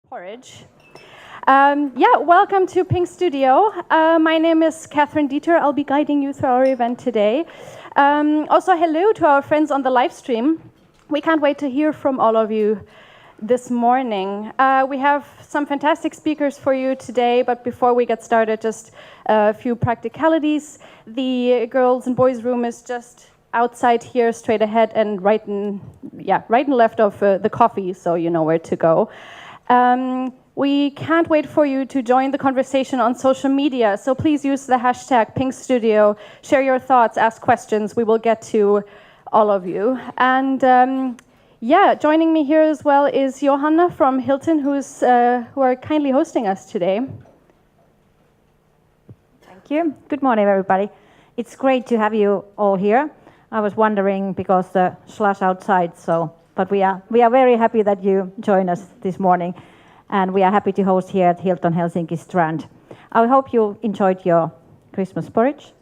Porridge. Welcome to PING Studio. My name is Catherine Dieter. I'll be guiding you through our event today. Also, hello to our friends on the live stream. We can't wait to hear from all of you this morning. We have some fantastic speakers for you today, but before we get started, just a few practicalities. The girls and boys room is just outside here, straight ahead, and right and left of the coffee, so you know where to go. We can't wait for you to join the conversation on social media, so please use the hashtag PingStudio, share your thoughts, ask questions. We will get to all of you. And joining me here as well is Johanna from Hilton, who are kindly hosting us today. Thank you. Good morning, everybody. It's great to have you all here. I was wondering because the slush outside, but we are very happy that you joined us this morning, and we are happy to host here at Hilton Helsinki Strand. I hope you enjoyed your Christmas porridge.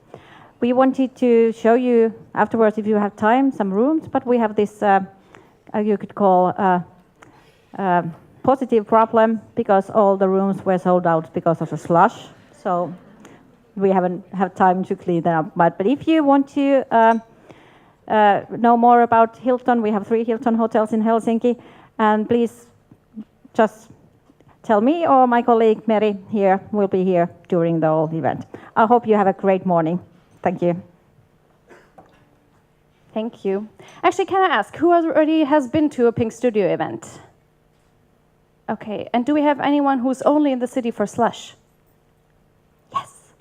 We wanted to show you afterwards, if you have time, some rooms, but we have this, you could call a positive problem because all the rooms were sold out because of the slush. So we haven't had time to clean them up. But if you want to know more about Hilton, we have 3 Hilton hotels in Helsinki, and please just tell me or my colleague Mary here will be here during the whole event. I hope you have a great morning. Thank you. Thank you. Actually, can I ask, who already has been to a PING Studio event? Okay, and do we have anyone who's only in the city for slush? Yes.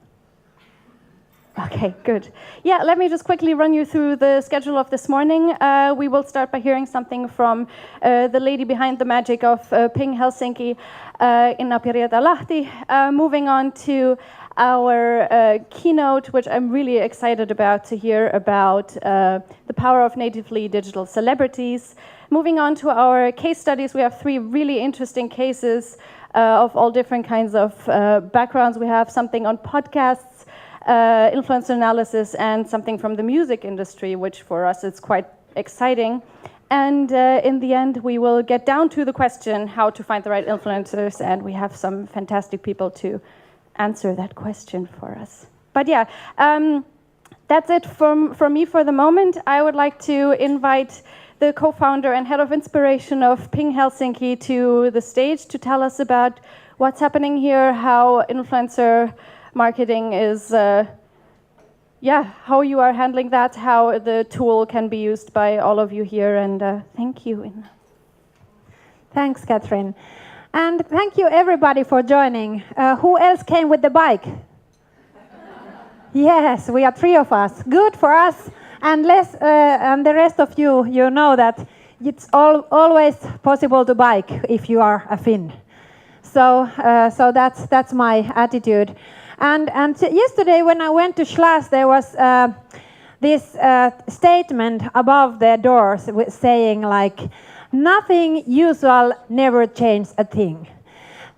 Okay, good. Yeah, let me just quickly run you through the schedule of this morning. We will start by hearing something from the lady behind the magic of PING Helsinki, Inna-Pirjetta Lahti. Moving on to our keynote, which I'm really excited about to hear about the power of natively digital celebrities. Moving on to our case studies, we have 3 really interesting cases of all different kinds of backgrounds. We have something on podcasts, influencer analysis, and something from the music industry, which for us is quite exciting. And in the end, we will get down to the question how to find the right influencers, and we have some fantastic people to answer that question for us. But that's it from me for the moment. I would like to invite the co-founder and head of inspiration of PING Helsinki to the stage to tell us about what's happening here, how influencer marketing is, how you are handling that, how the tool can be used by all of you here, and thank you, Inna. Thanks, Catherine. And thank you, everybody, for joining. Who else came with the bike? Yes, we are 3 of us. Good for us. And the rest of you, you know that it's always possible to bike if you are a Finn. So that's my attitude. And yesterday when I went to Schloss, there was this statement above the doors saying like, nothing usual, never change a thing.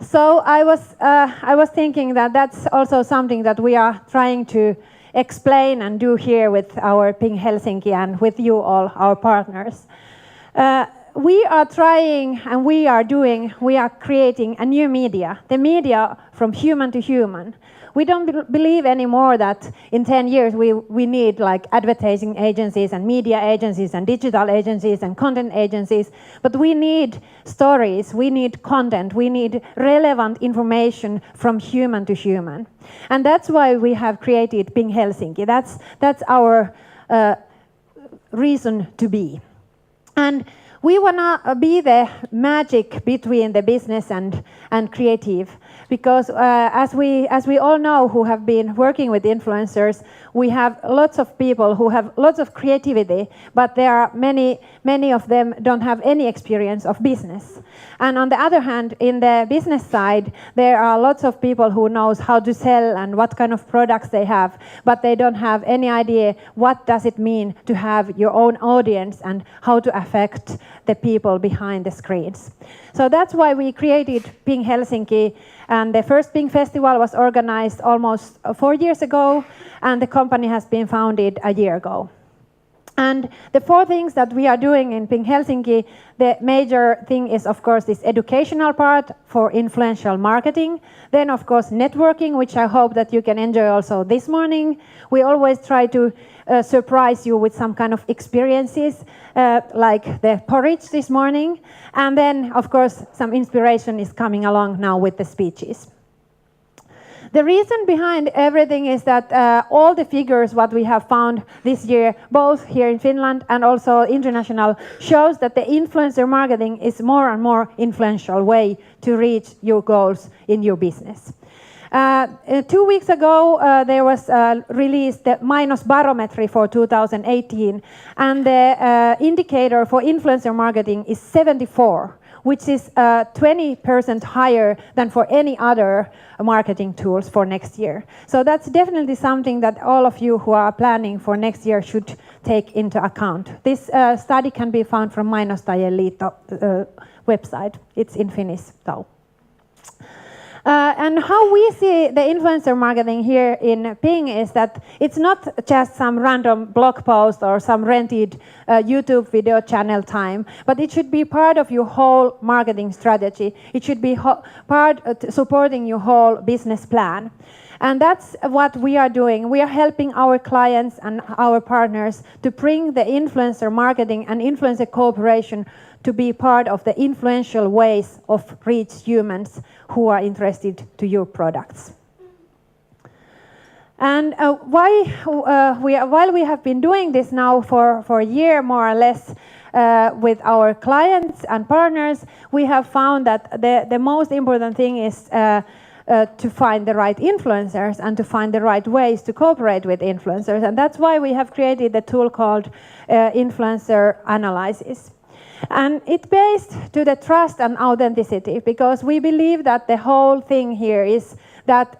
So I was thinking that that's also something that we are trying to explain and do here with our PING Helsinki and with you all, our partners. We are trying and we are creating a new media, the media from human to human. We don't believe anymore that in 10 years we need like advertising agencies and media agencies and digital agencies and content agencies, but we need stories, we need content, we need relevant information from human to human. And that's why we have created PING Helsinki. That's our reason to be. And we want to be the magic between the business and creative, because as we all know who have been working with influencers, we have lots of people who have lots of creativity, but there are many of them don't have any experience of business. And on the other hand, in the business side, there are lots of people who knows how to sell and what kind of products they have, but they don't have any idea what does it mean to have your own audience and how to affect the people behind the screens. So that's why we created PING Helsinki, and the first PING Festival was organized almost 4 years ago, and the company has been founded a year ago. And the 4 things that we are doing in PING Helsinki, the major thing is, of course, this educational part for influential marketing. Then, of course, networking, which I hope that you can enjoy also this morning. We always try to surprise you with some kind of experiences, like the porridge this morning. And then, of course, some inspiration is coming along now with the speeches. The reason behind everything is that all the figures what we have found this year, both here in Finland and also international, shows that the influencer marketing is more and more influential way to reach your goals in your business. 2 weeks ago, there was released the Mainos Barometry for 2018, and the indicator for influencer marketing is 74. Which is 20% higher than for any other marketing tools for next year. So that's definitely something that all of you who are planning for next year should take into account. This study can be found from Mainostajien Liitto website. It's in Finnish though. And how we see the influencer marketing here in PING is that it's not just some random blog post or some rented YouTube video channel time, but it should be part of your whole marketing strategy. It should be part supporting your whole business plan. And that's what we are doing. We are helping our clients and our partners to bring the influencer marketing and influencer cooperation to be part of the influential ways of reach humans who are interested to your products. And while we have been doing this now for a year more or less with our clients and partners, we have found that the most important thing is to find the right influencers and to find the right ways to cooperate with influencers. And that's why we have created a tool called Influencer Analysis. And it's based to the trust and authenticity, because we believe that the whole thing here is that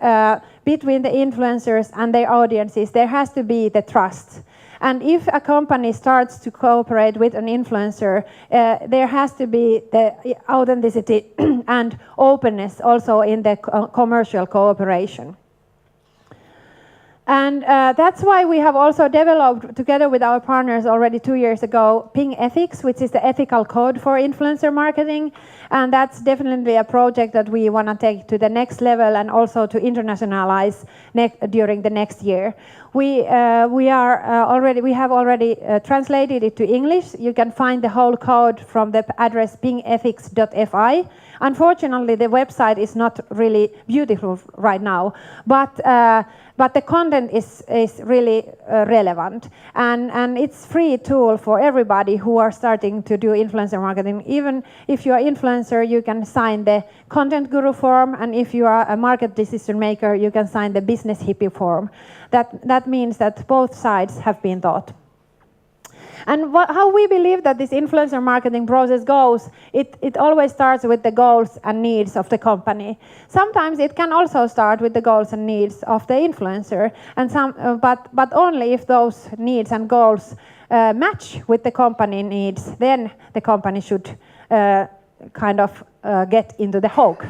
between the influencers and their audiences, there has to be the trust. And if a company starts to cooperate with an influencer, there has to be the authenticity and openness also in the commercial cooperation. And that's why we have also developed, together with our partners already 2 years ago, PING Ethics, which is the ethical code for influencer marketing. And that's definitely a project that we want to take to the next level and also to internationalize during the next year. We have already translated it to English. You can find the whole code from the address pingethics.fi. Unfortunately, the website is not really beautiful right now, but the content is really relevant, and it's free tool for everybody who are starting to do influencer marketing. Even if you are influencer, you can sign the content guru form, and if you are a market decision maker, you can sign the business hippie form. That means that both sides have been taught. And how we believe that this influencer marketing process goes, it always starts with the goals and needs of the company. Sometimes it can also start with the goals and needs of the influencer, and but only if those needs and goals match with the company needs, then the company should get into the hook.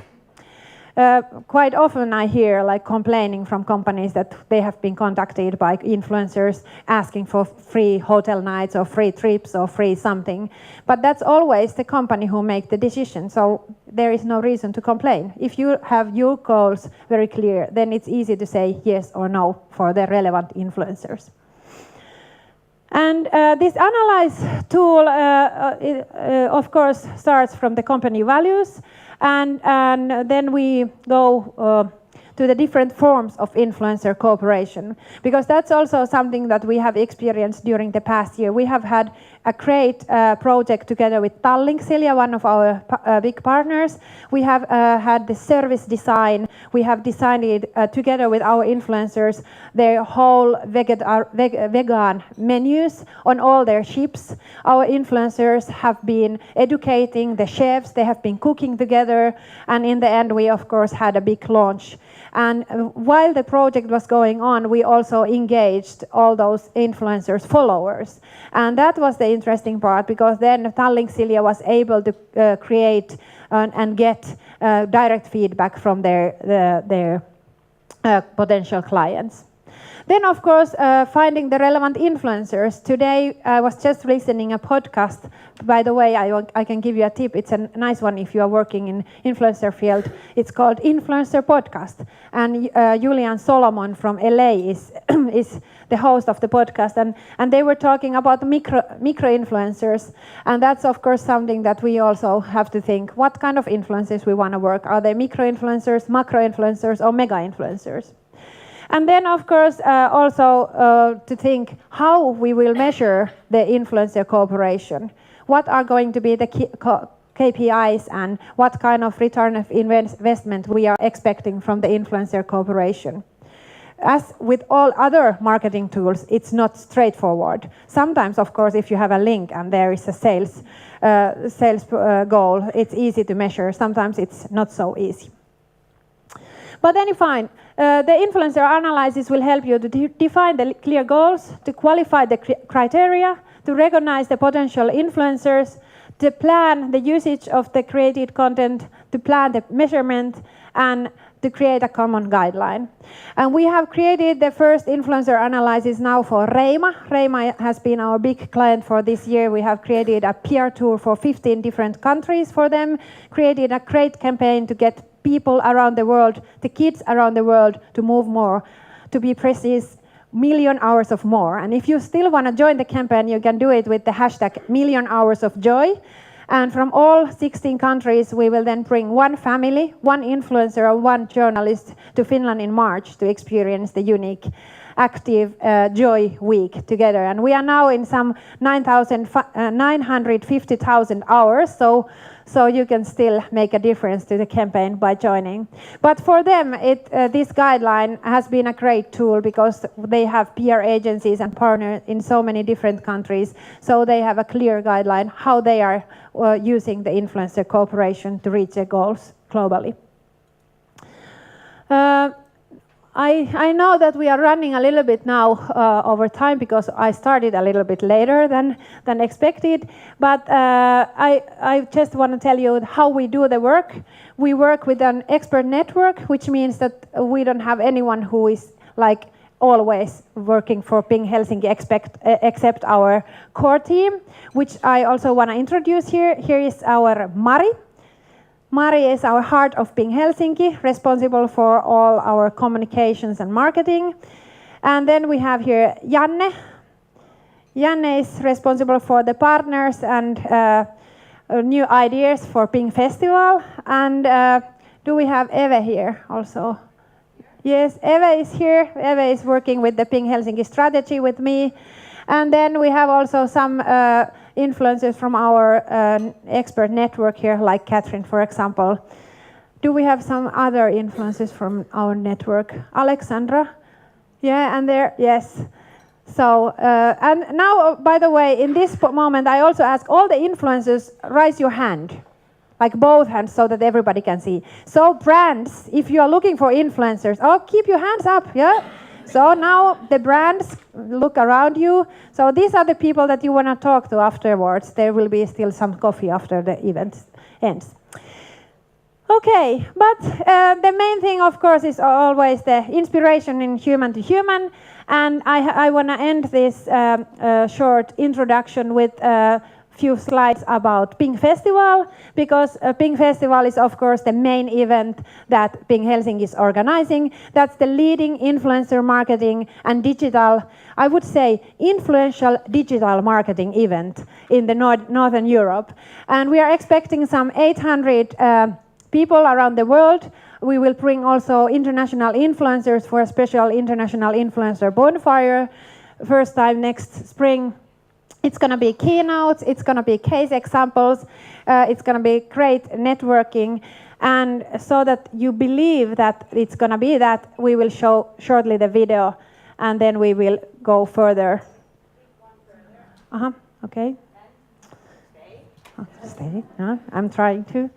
Quite often I hear complaining from companies that they have been contacted by influencers asking for free hotel nights or free trips or free something. But that's always the company who make the decision, so there is no reason to complain. If you have your goals very clear, then it's easy to say yes or no for the relevant influencers. And this analyze tool, of course, starts from the company values, and then we go to the different forms of influencer cooperation, because that's also something that we have experienced during the past year. We have had a great project together with Tallink, one of our big partners. We have had the service design. We have designed together with our influencers their whole vegan menus on all their ships. Our influencers have been educating the chefs. They have been cooking together, and in the end we of course had a big launch. And while the project was going on, we also engaged all those influencers' followers. And that was the interesting part, because then Tallink was able to create and get direct feedback from their potential clients. Then, of course, finding the relevant influencers. Today, I was just listening a podcast. By the way, I can give you a tip. It's a nice one if you are working in influencer field. It's called Influencer Podcast. And Julian Solomon from LA is the host of the podcast. And they were talking about micro-influencers. And that's, of course, something that we also have to think. What kind of influencers we want to work? Are they micro-influencers, macro-influencers, or mega-influencers? And then, of course, also to think how we will measure the influencer cooperation. What are going to be the KPIs and what kind of return of investment we are expecting from the influencer cooperation. As with all other marketing tools, it's not straightforward. Sometimes, of course, if you have a link and there is a sales goal, it's easy to measure. Sometimes it's not so easy. But anyhow, the influencer analysis will help you to define the clear goals, to qualify the criteria, to recognize the potential influencers, to plan the usage of the created content, to plan the measurement, and to create a common guideline. And we have created the first influencer analysis now for Reima. Reima has been our big client for this year. We have created a PR tour for 15 different countries for them, created a great campaign to get people around the world, the kids around the world, to move more, to be precise, million hours of more. And if you still want to join the campaign, you can do it with the hashtag #millionhoursofjoy. And from all 16 countries, we will then bring one family, one influencer, and one journalist to Finland in March to experience the unique active Joy Week together. And we are now in some 950,000 hours, so you can still make a difference to the campaign by joining. But for them, this guideline has been a great tool because they have PR agencies and partners in so many different countries, so they have a clear guideline how they are using the influencer cooperation to reach their goals globally. I know that we are running a little bit now over time because I started a little bit later than expected, but I just want to tell you how we do the work. We work with an expert network, which means that we don't have anyone who is like always working for PING Helsinki except our core team, which I also want to introduce here. Here is our Mari. Mari is our heart of PING Helsinki, responsible for all our communications and marketing. And then we have here Janne. Janne is responsible for the partners and new ideas for PING Festival. And do we have Eve here also? Yes, Eve is here. Eve is working with the PING Helsinki strategy with me. And then we have also some influencers from our expert network here, like Catherine, for example. Do we have some other influencers from our network? Alexandra? Yeah, and there, yes. So, and now, by the way, in this moment, I also ask all the influencers, raise your hand, like both hands, so that everybody can see. So brands, if you are looking for influencers, keep your hands up, yeah? So now the brands look around you. So these are the people that you want to talk to afterwards. There will be still some coffee after the event ends. Okay, but the main thing, of course, is always the inspiration in human to human. And I want to end this short introduction with few slides about PING Festival, because PING Festival is, of course, the main event that PING Helsinki is organizing. That's the leading influencer marketing and digital, I would say, influential digital marketing event in the Northern Europe. And we are expecting some 800 people around the world. We will bring also international influencers for a special international influencer bonfire, first time next spring. It's going to be keynotes, it's going to be case examples, it's going to be great networking. And so that you believe that it's going to be that, we will show shortly the video and then we will go further. Okay. Stay. No, I'm trying to.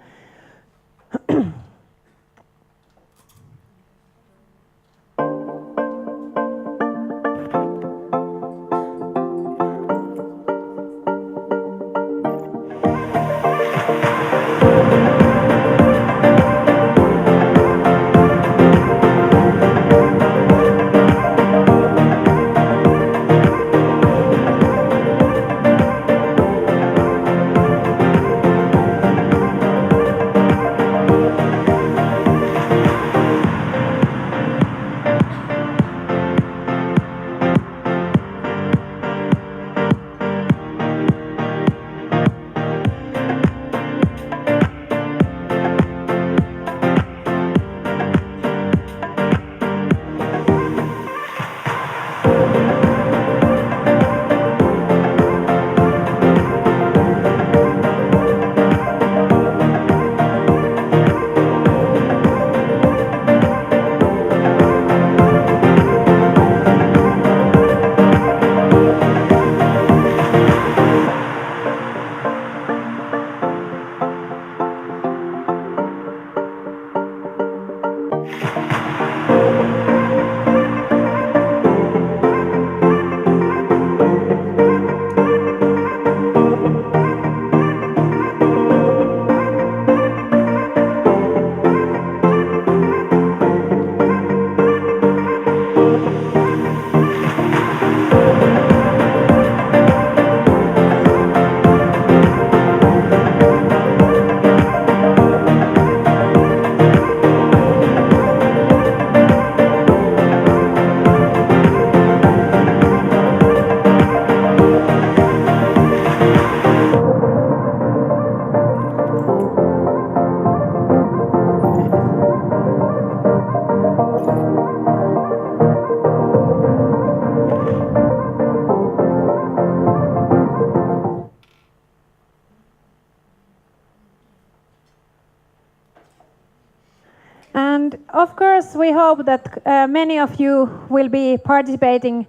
And of course, we hope that many of you will be participating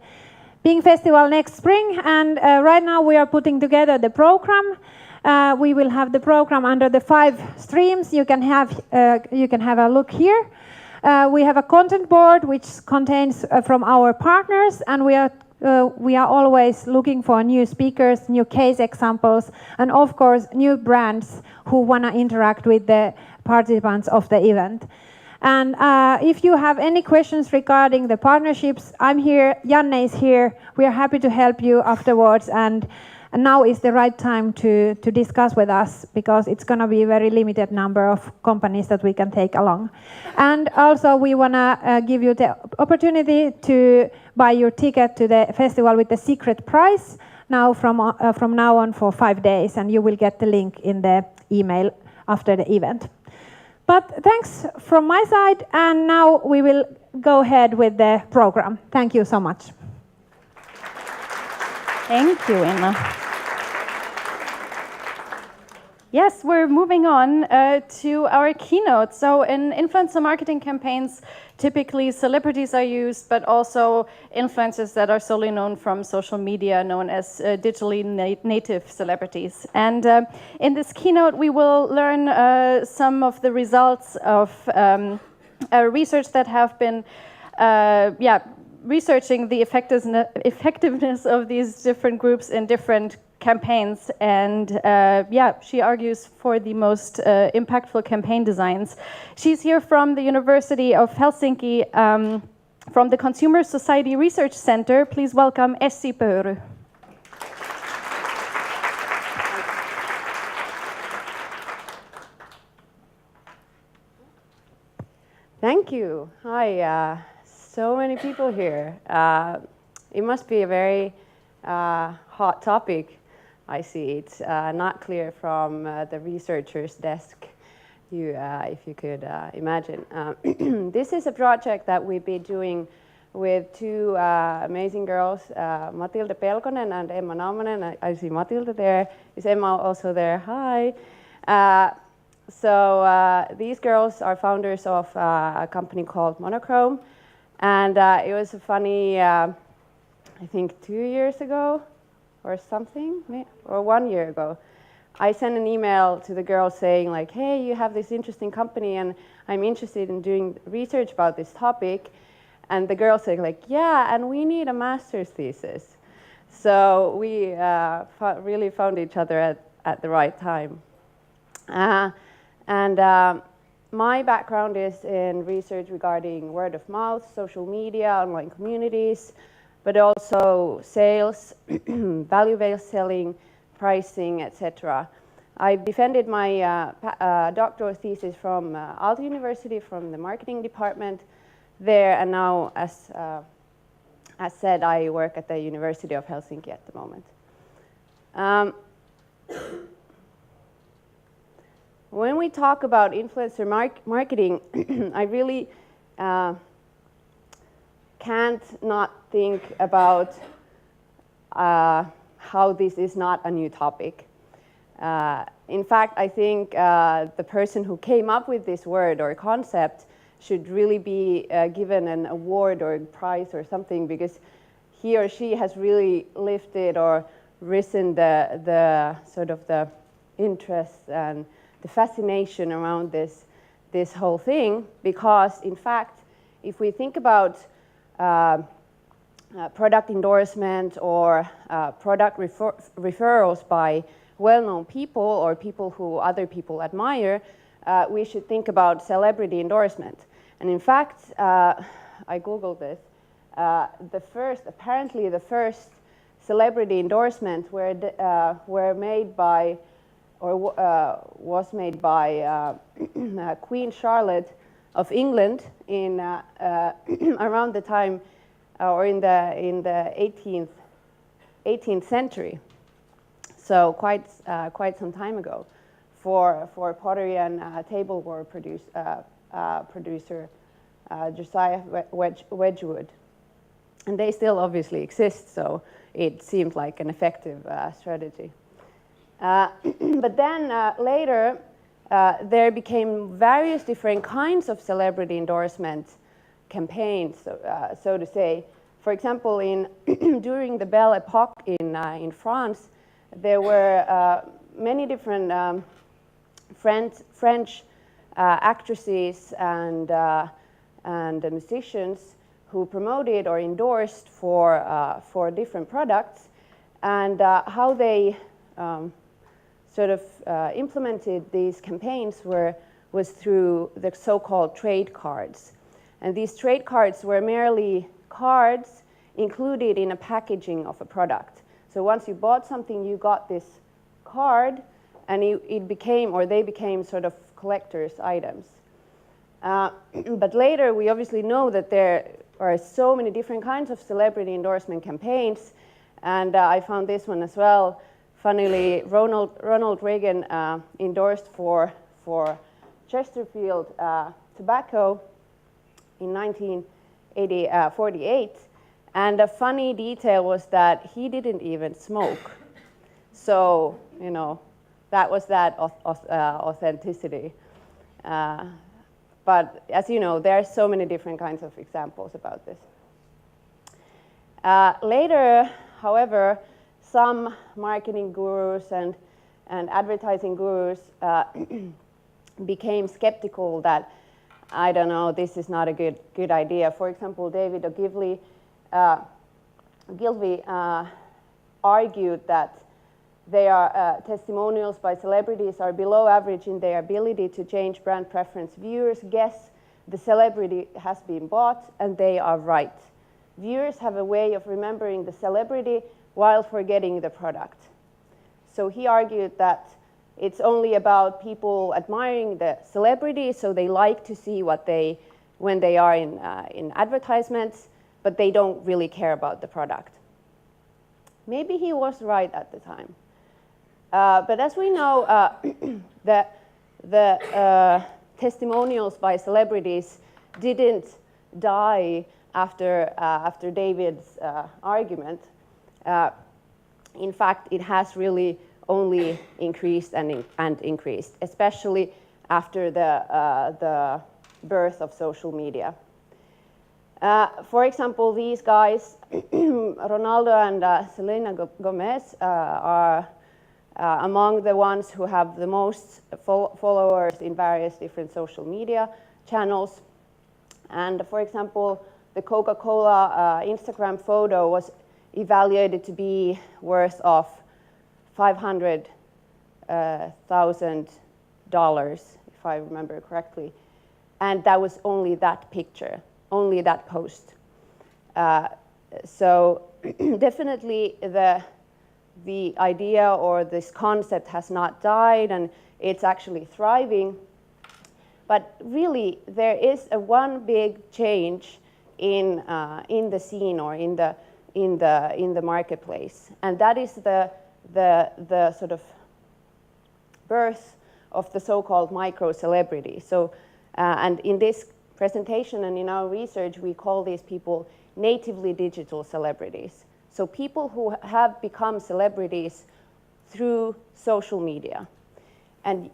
PING Festival next spring. And right now we are putting together the program. We will have the program under the 5 streams. You can have a look here. We have a content board which contains from our partners, and we are always looking for new speakers, new case examples, and of course new brands who want to interact with the participants of the event. And if you have any questions regarding the partnerships, I'm here, Janne is here. We are happy to help you afterwards, and now is the right time to discuss with us, because it's going to be a very limited number of companies that we can take along. And also we want to give you the opportunity to buy your ticket to the festival with the secret price now from now on for 5 days, and you will get the link in the email after the event. But thanks from my side, and now we will go ahead with the program. Thank you so much. Thank you, Inna. Yes, we're moving on to our keynote. So in influencer marketing campaigns, typically celebrities are used, but also influencers that are solely known from social media, known as digitally native celebrities. And in this keynote, we will learn some of the results of research that have been researching the effectiveness of these different groups in different campaigns, and she argues for the most impactful campaign designs. She's here from the University of Helsinki, from the Consumer Society Research Center. Please welcome Essi Pöyry. Thank you. Hi, so many people here. It must be a very hot topic. I see it's not clear from the researcher's desk, if you could imagine. This is a project that we've been doing with 2 amazing girls, Matilda Pelkonen and Emma Naumanen. I see Matilda there. Is Emma also there? Hi. So these girls are founders of a company called Monochrome. And it was a funny, I think 2 years ago, or something, or 1 year ago, I sent an email to the girls saying like, hey, you have this interesting company and I'm interested in doing research about this topic. And the girls said like, yeah, and we need a master's thesis. So we really found each other at the right time. My background is in research regarding word of mouth, social media, online communities, but also sales, value-based selling, pricing, etc. I defended my doctoral thesis from Aalto University, from the marketing department there, and now, as said, I work at the University of Helsinki at the moment. When we talk about influencer marketing, I really can't not think about how this is not a new topic. In fact, I think the person who came up with this word or concept should really be given an award or a prize or something, because he or she has really lifted or risen the sort of the interest and the fascination around this whole thing. Because in fact, if we think about product endorsement or product referrals by well-known people or people who other people admire, we should think about celebrity endorsement. And in fact, I googled this. Apparently the first celebrity endorsement were made by, or was made by Queen Charlotte of England in around the time, or in the 18th century. So quite some time ago, for pottery and tableware producer Josiah Wedgwood, and they still obviously exist. So it seemed like an effective strategy. But then later, there became various different kinds of celebrity endorsement campaigns, so to say. For example, during the Belle Epoque in France, there were many different French actresses and musicians who promoted or endorsed for different products, and how they sort of implemented these campaigns was through the so-called trade cards. And these trade cards were merely cards included in a packaging of a product. So once you bought something, you got this card, and they became sort of collector's items. But later, we obviously know that there are so many different kinds of celebrity endorsement campaigns, and I found this one as well. Funnily, Ronald Reagan endorsed for Chesterfield tobacco in 1948, and a funny detail was that he didn't even smoke. So, you know, that was that authenticity. But as you know, there are so many different kinds of examples about this. Later, however, some marketing gurus and advertising gurus became skeptical that, I don't know, this is not a good idea. For example, David Ogilvy argued that testimonials by celebrities are below average in their ability to change brand preference. Viewers guess the celebrity has been bought, and they are right. Viewers have a way of remembering the celebrity while forgetting the product. So he argued that it's only about people admiring the celebrity, so they like to see when they are in advertisements, but they don't really care about the product. Maybe he was right at the time. But as we know, the testimonials by celebrities didn't die after David's argument. In fact, it has really only increased and increased, especially after the birth of social media. For example, these guys, Ronaldo and Selena Gomez, are among the ones who have the most followers in various different social media channels. And for example, the Coca-Cola Instagram photo was evaluated to be worth of $500,000, if I remember correctly. And that was only that picture, only that post. So definitely the idea or this concept has not died, and it's actually thriving. But really, there is one big change in the scene or in the marketplace, and that is the sort of birth of the so-called micro celebrity. So, and in this presentation and in our research, we call these people natively digital celebrities. So people who have become celebrities through social media. And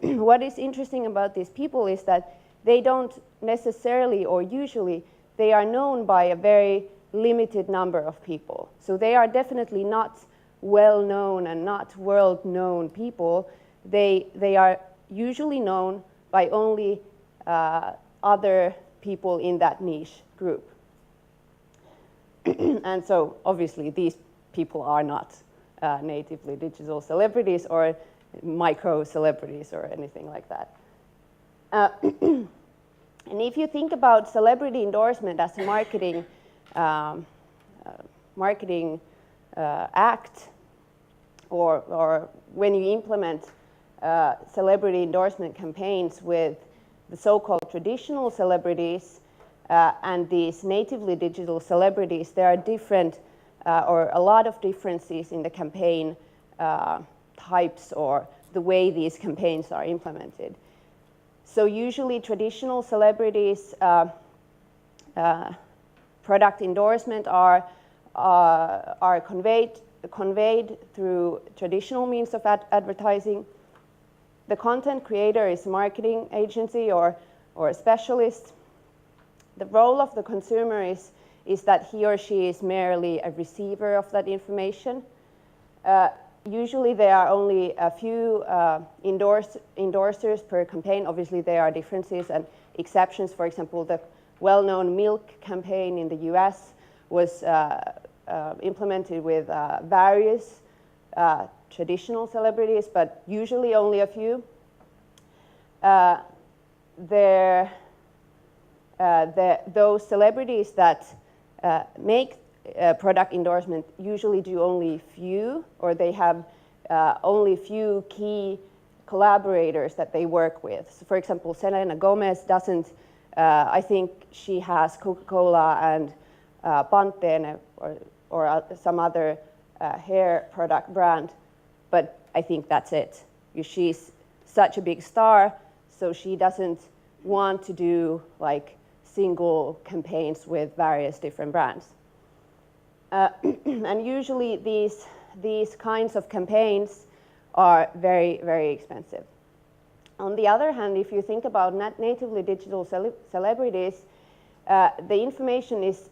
what is interesting about these people is that they don't necessarily, or usually, they are known by a very limited number of people. So they are definitely not well-known and not world-known people. They are usually known by only other people in that niche group. And so obviously these people are not natively digital celebrities or micro celebrities or anything like that. And if you think about celebrity endorsement as a marketing act, or when you implement celebrity endorsement campaigns with the so-called traditional celebrities and these natively digital celebrities, there are different or a lot of differences in the campaign types or the way these campaigns are implemented. So usually traditional celebrities product endorsement are conveyed through traditional means of advertising. the content creator is a marketing agency or a specialist, the role of the consumer is that he or she is merely a receiver of that information. Usually there are only a few endorsers per campaign. Obviously there are differences and exceptions. For example, the well-known milk campaign in the US was implemented with various traditional celebrities, but usually only a few. Those celebrities that make product endorsement usually do only few, or they have only few key collaborators that they work with. So for example, Selena Gomez doesn't, I think she has Coca-Cola and Pantene or some other hair product brand, but I think that's it. She's such a big star, so she doesn't want to do like single campaigns with various different brands. And usually these kinds of campaigns are very, very expensive. On the other hand, if you think about natively digital celebrities, the information is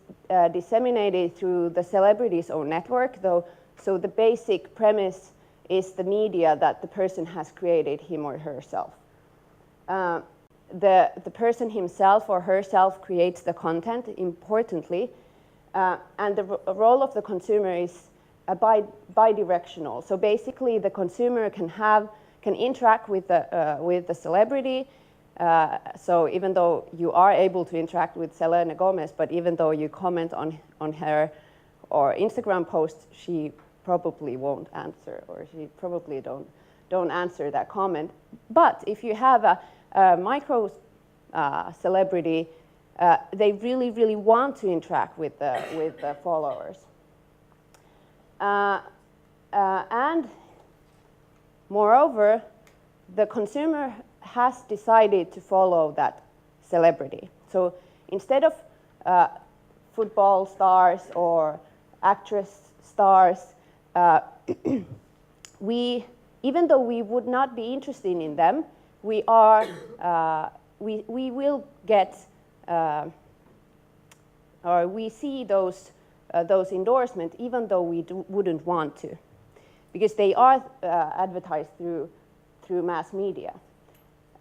disseminated through the celebrity's own network, though. So the basic premise is the media that the person has created, him or herself. The person himself or herself creates the content, importantly, and the role of the consumer is bidirectional. So basically, the consumer can interact with the celebrity. So even though you are able to interact with Selena Gomez, but even though you comment on her or Instagram post, she probably won't answer, or she probably don't answer that comment. But if you have a micro celebrity, they really, really want to interact with the followers. And moreover, the consumer has decided to follow that celebrity. So instead of football stars or actress stars, even though we would not be interested in them, we will get or we see those endorsements even though we wouldn't want to, because they are advertised through mass media.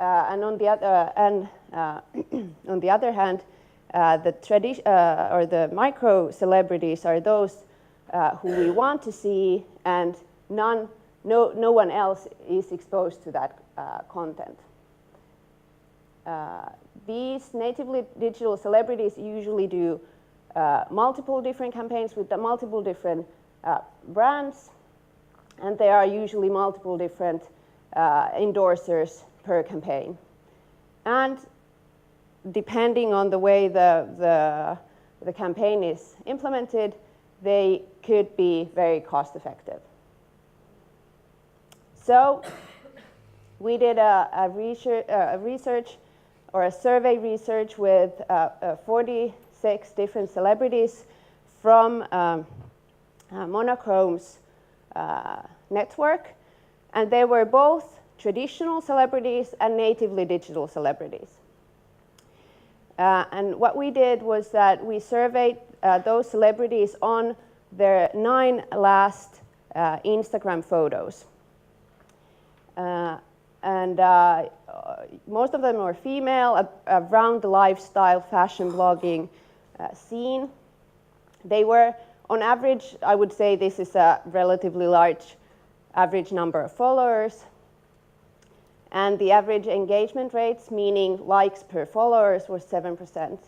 And on the other hand, the micro celebrities are those who we want to see, and no one else is exposed to that content. These natively digital celebrities usually do multiple different campaigns with multiple different brands, and there are usually multiple different endorsers per campaign. And depending on the way the campaign is implemented, they could be very cost effective. So we did a research or a survey research with 46 different celebrities from Monochrome's network, and they were both traditional celebrities and natively digital celebrities. And what we did was that we surveyed those celebrities on their 9 last Instagram photos. And most of them were female, around the lifestyle, fashion blogging scene. They were, on average, I would say this is a relatively large average number of followers. And the average engagement rates, meaning likes per followers, was 7%.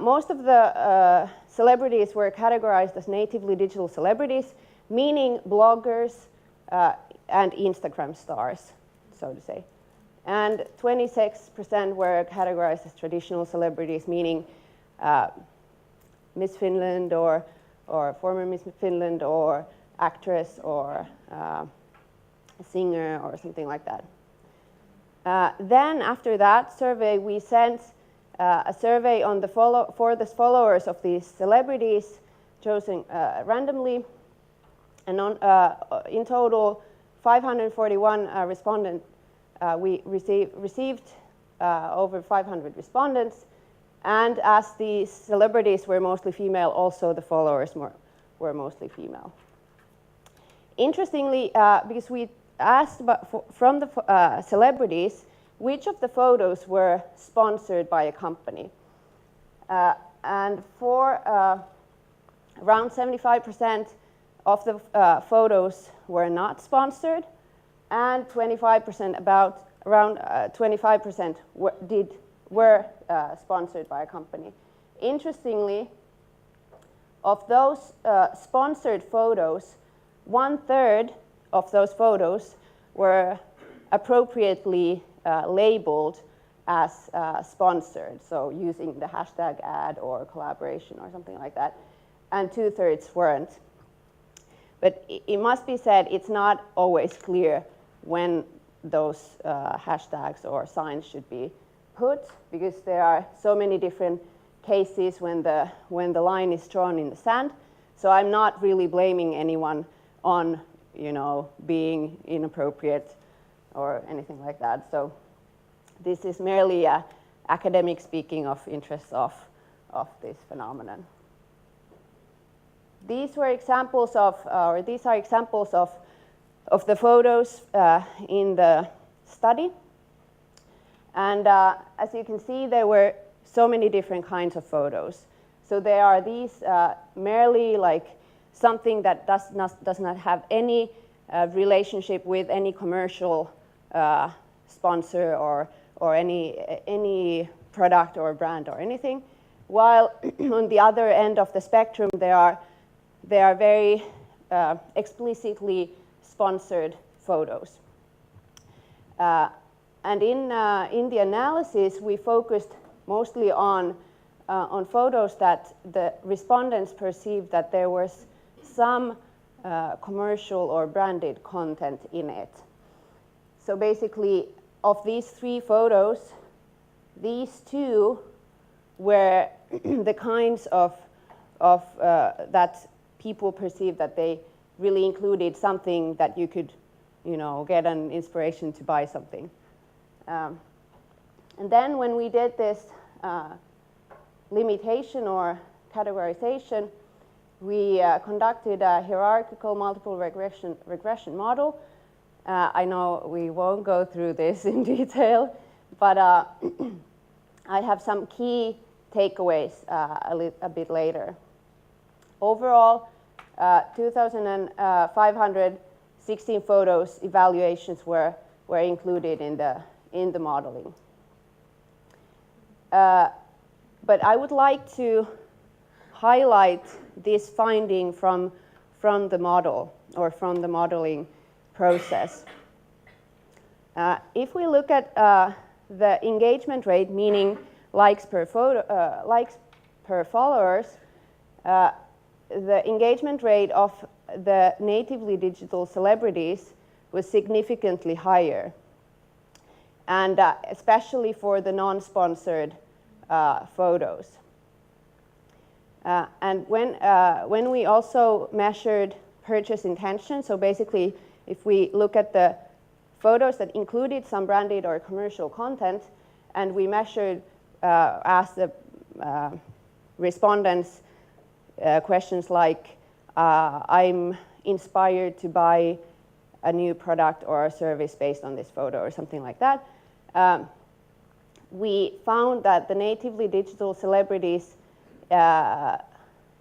Most of the celebrities were categorized as natively digital celebrities, meaning bloggers and Instagram stars, so to say. And 26% were categorized as traditional celebrities, meaning Miss Finland or former Miss Finland or actress or a singer or something like that. Then after that survey, we sent a survey on for the followers of these celebrities chosen randomly, and in total 541 respondents. We received over 500 respondents, and as the celebrities were mostly female, also the followers were mostly female. Interestingly, because we asked from the celebrities which of the photos were sponsored by a company. And for around 75% of the photos were not sponsored, and 25%, around 25% were sponsored by a company. Interestingly, of those sponsored photos, 1/3 of those photos were appropriately labeled as sponsored, so using the hashtag ad or collaboration or something like that, and 2/3 weren't. But it must be said, it's not always clear when those hashtags or signs should be put, because there are so many different cases when the line is drawn in the sand. So I'm not really blaming anyone on, being inappropriate or anything like that. So this is merely academic speaking of interests of this phenomenon. These are examples of the photos in the study. And as you can see, there were so many different kinds of photos. So there are these merely like something that does not have any relationship with any commercial sponsor or any product or brand or anything. While on the other end of the spectrum, there are very explicitly sponsored photos. And in the analysis, we focused mostly on photos that the respondents perceived that there was some commercial or branded content in it. So basically, of these 3 photos, these 2 were the kinds of that people perceived that they really included something that you could, get an inspiration to buy something. And then when we did this limitation or categorization, we conducted a hierarchical multiple regression model. I know we won't go through this in detail, but I have some key takeaways a bit later. Overall, 2,516 photos evaluations were included in the modeling. But I would like to highlight this finding from the model or from the modeling process. If we look at the engagement rate, meaning likes per followers, the engagement rate of the natively digital celebrities was significantly higher, and especially for the non-sponsored photos. And when we also measured purchase intention, so basically if we look at the photos that included some branded or commercial content, and we measured, asked the respondents questions like, I'm inspired to buy a new product or a service based on this photo or something like that, we found that the natively digital celebrities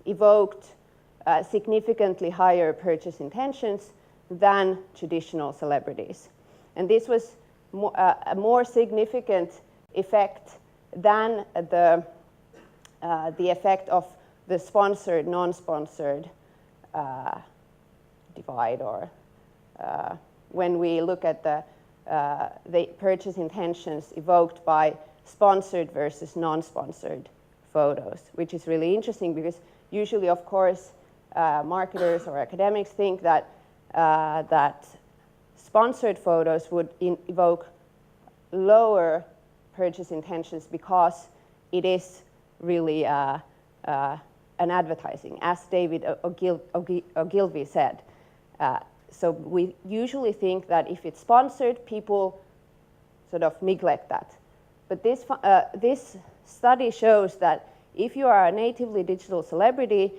evoked significantly higher purchase intentions than traditional celebrities. And this was a more significant effect than the effect of the sponsored, non-sponsored divide, or when we look at the purchase intentions evoked by sponsored versus non-sponsored photos, which is really interesting because usually, of course, marketers or academics think that sponsored photos would evoke lower purchase intentions because it is really an advertising. As David Ogilvy said, So we usually think that if it's sponsored, people sort of neglect that. But this study shows that if you are a natively digital celebrity,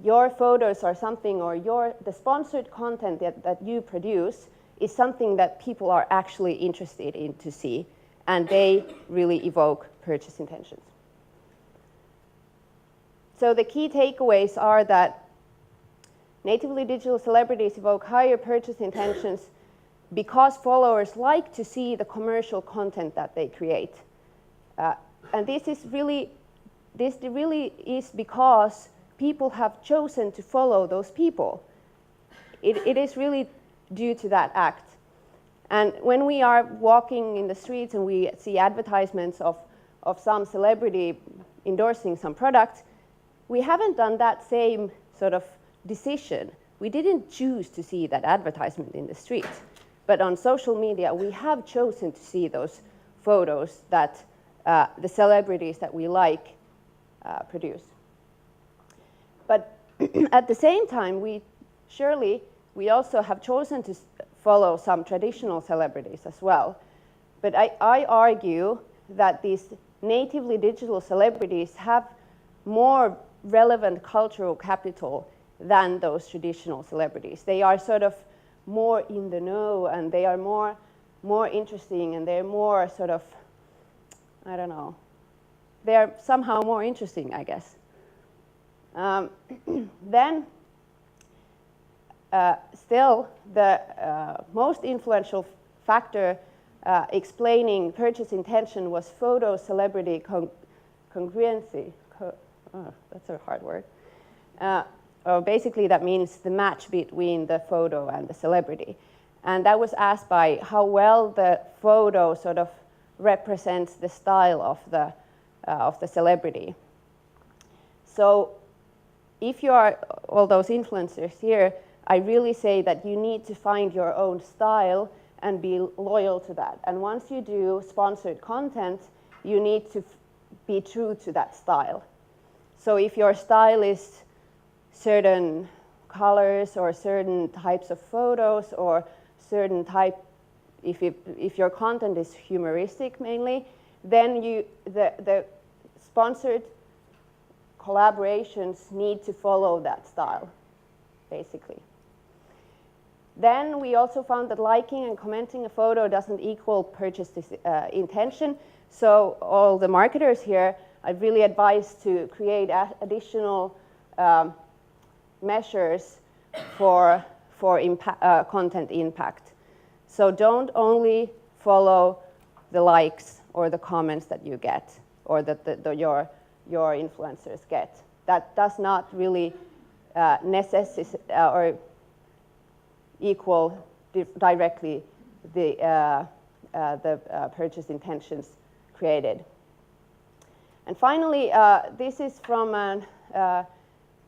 your photos are something, or the sponsored content that you produce is something that people are actually interested in to see, and they really evoke purchase intentions. So the key takeaways are that natively digital celebrities evoke higher purchase intentions because followers like to see the commercial content that they create. And this really is because people have chosen to follow those people. It is really due to that act. And when we are walking in the streets and we see advertisements of some celebrity endorsing some product, we haven't done that same sort of decision. We didn't choose to see that advertisement in the street. But on social media, we have chosen to see those photos that the celebrities that we like produce. But at the same time, we also have chosen to follow some traditional celebrities as well. But I argue that these natively digital celebrities have more relevant cultural capital than those traditional celebrities. They are sort of more in the know, and they are more interesting, and they're more sort of, I don't know, they're somehow more interesting, I guess. Then, still, the most influential factor explaining purchase intention was photo celebrity congruency. That's a hard word. Basically, that means the match between the photo and the celebrity. And that was asked by how well the photo sort of represents the style of the celebrity. So if you are all those influencers here, I really say that you need to find your own style and be loyal to that. And once you do sponsored content, you need to be true to that style. So if your style is certain colors or certain types of photos or certain type, if your content is humoristic mainly, then the sponsored collaborations need to follow that style, basically. Then we also found that liking and commenting a photo doesn't equal purchase intention. So all the marketers here, I really advise to create additional measures for content impact. So don't only follow the likes or the comments that you get or that your influencers get. That does not really or equal directly the purchase intentions created. And finally, this is from a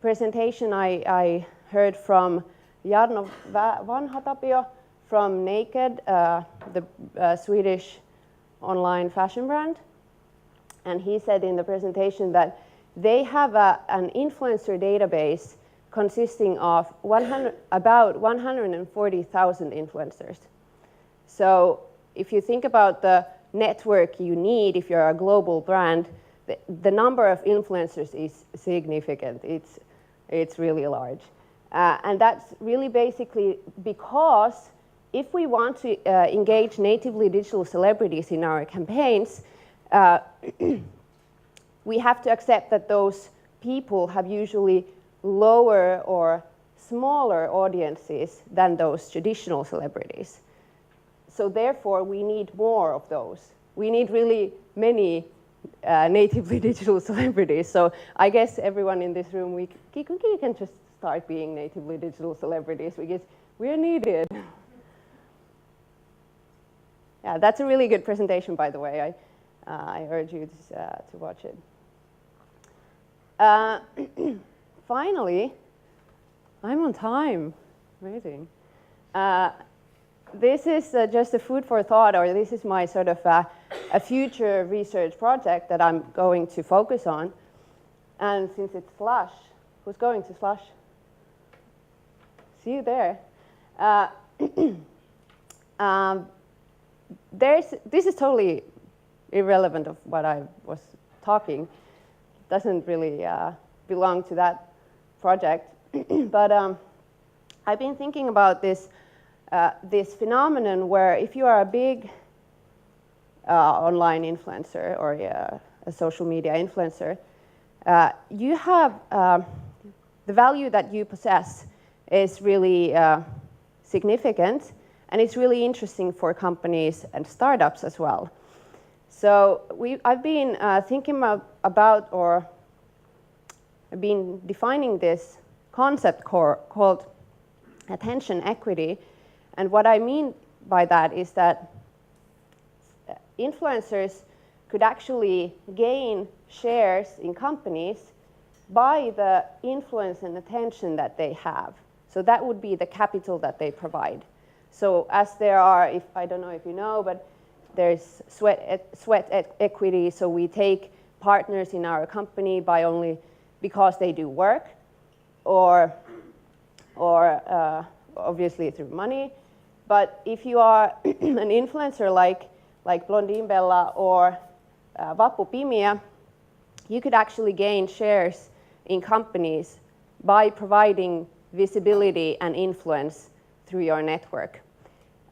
presentation I heard from Jarno Vanhatapio from Naked, the Swedish online fashion brand. And he said in the presentation that they have an influencer database consisting of about 140,000 influencers. So if you think about the network you need if you're a global brand, the number of influencers is significant. It's really large. And that's really basically because if we want to engage natively digital celebrities in our campaigns, we have to accept that those people have usually lower or smaller audiences than those traditional celebrities. So therefore, we need more of those. We need really many natively digital celebrities. So I guess everyone in this room, we can just start being natively digital celebrities because we're needed. Yeah, that's a really good presentation, by the way. I urge you to watch it. Finally, I'm on time. Amazing. This is just a food for thought, or this is my sort of a future research project that I'm going to focus on. And since it's Slush, who's going to Slush? See you there. Uh, this is totally irrelevant of what I was talking. It doesn't really belong to that project. But I've been thinking about this phenomenon where if you are a big online influencer or a social media influencer, you have the value that you possess is really significant, and it's really interesting for companies and startups as well. So I've been thinking about or I've been defining this concept called attention equity. And what I mean by that is that influencers could actually gain shares in companies by the influence and attention that they have. So that would be the capital that they provide. So as there are, I don't know if you know, but there's sweat equity. So we take partners in our company by only because they do work, or obviously through money. But if you are an influencer like Blondine Bella or Vappu Pimiä, you could actually gain shares in companies by providing visibility and influence through your network.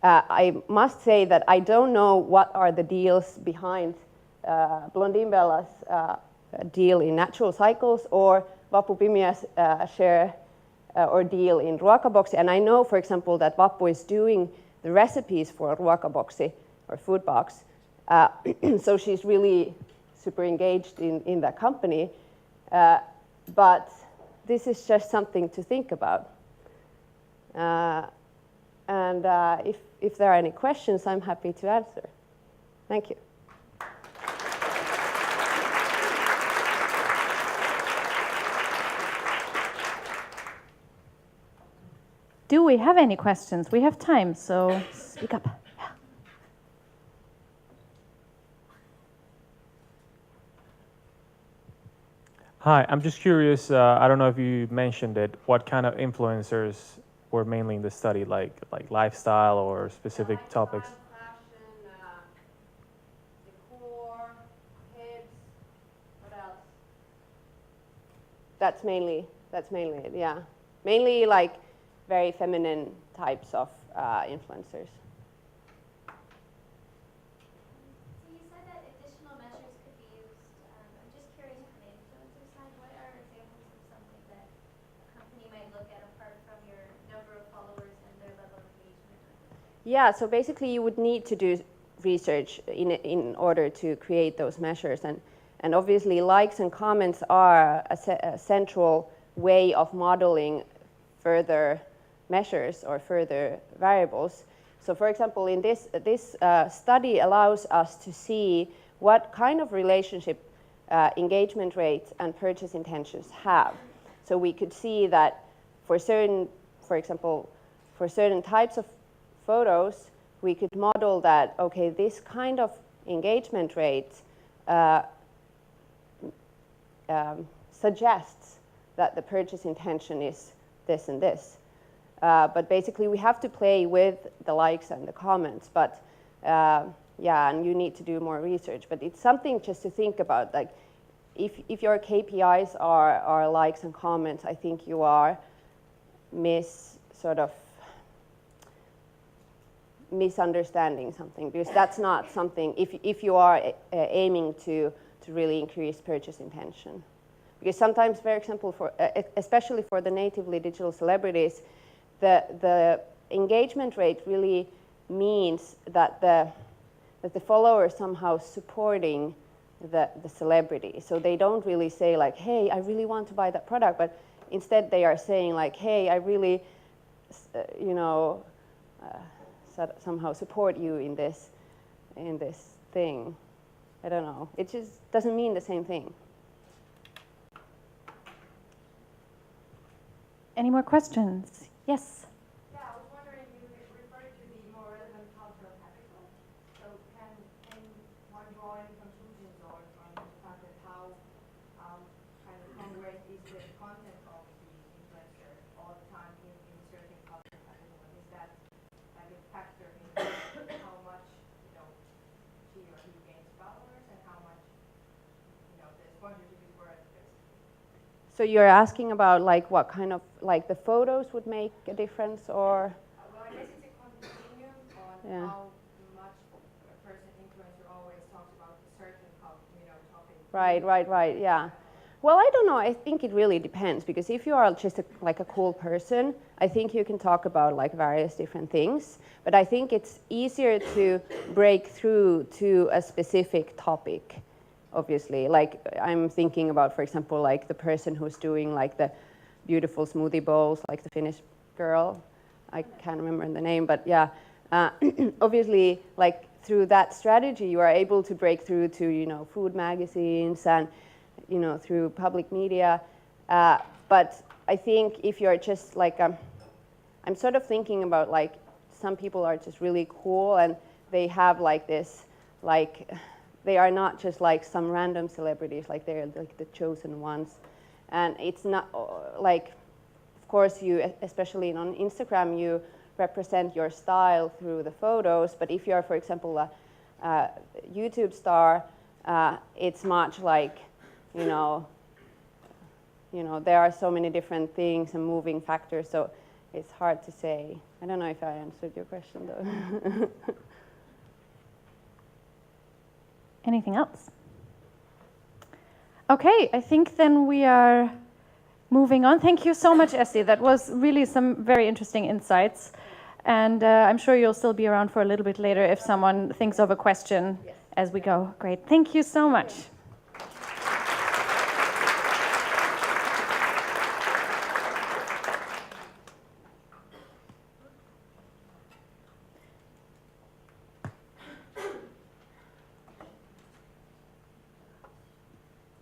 I must say that I don't know what are the deals behind Blondine Bella's deal in Natural Cycles or Vappu Pimiä's share or deal in Ruokaboksi. And I know, for example, that Vappu is doing the recipes for Ruokaboksi or Foodbox. So she's really super engaged in that company. But this is just something to think about. And if there are any questions, I'm happy to answer. Thank you. Do we have any questions? We have time, so speak up. Yeah. Hi, I'm just curious, I don't know if you mentioned it, what kind of influencers were mainly in the study, like lifestyle or specific topics? Fashion, decor, kids, what else? That's mainly it, yeah. Mainly like very feminine types of influencers. So you said that additional measures could be used. I'm just curious from the influencer side, what are examples of something that a company might look at apart from your number of followers and their level of engagement? Yeah, so basically you would need to do research in order to create those measures. And obviously likes and comments are a central way of modeling further measures or further variables. So for example, in this study allows us to see what kind of relationship engagement rates and purchase intentions have. So we could see that for example, for certain types of photos, we could model that, okay, this kind of engagement rate suggests that the purchase intention is this and this. But basically we have to play with the likes and the comments, but yeah, and you need to do more research. But it's something just to think about, like if your KPIs are likes and comments, I think you are misunderstanding something, because that's not something, if you are aiming to really increase purchase intention. Because sometimes, for example, especially for the natively digital celebrities, the engagement rate really means that the follower is somehow supporting the celebrity. So they don't really say like, hey, I really want to buy that product, but instead they are saying like, hey, I really, somehow support you in this thing. I don't know. It just doesn't mean the same thing. Any more questions? Yes. Yeah, I was wondering, you referred to the more relevant cultural capital. So can one draw any conclusions or from the fact that how kind of congruent is the content of the influencer all the time in certain cultural capital? Is that sponsorship is worth it. So you're asking about like what kind of like the photos would make a difference, or? Well, I guess it's a continuum on Yeah. how much a person influencer always talks about a certain topic. Right. Yeah. Well, I don't know. I think it really depends, because if you are just like a cool person, I think you can talk about like various different things. But I think it's easier to break through to a specific topic. Obviously, like I'm thinking about, for example, like the person who's doing like the beautiful smoothie bowls, like the Finnish girl. I can't remember the name, but yeah. Obviously, like through that strategy, you are able to break through to food magazines and through public media. But I think if you're just like I'm sort of thinking about like some people are just really cool and they have like this like. They are not just like some random celebrities, like they're like the chosen ones. And it's not like, of course, you, especially on Instagram, you represent your style through the photos. But if you're, for example, a YouTube star, it's much like, there are so many different things and moving factors. So it's hard to say. I don't know if I answered your question, though. Anything else? Okay, I think then we are moving on. Thank you so much, Essi. That was really some very interesting insights. And I'm sure you'll still be around for a little bit later if someone thinks of a question as we go. Great. Thank you so much.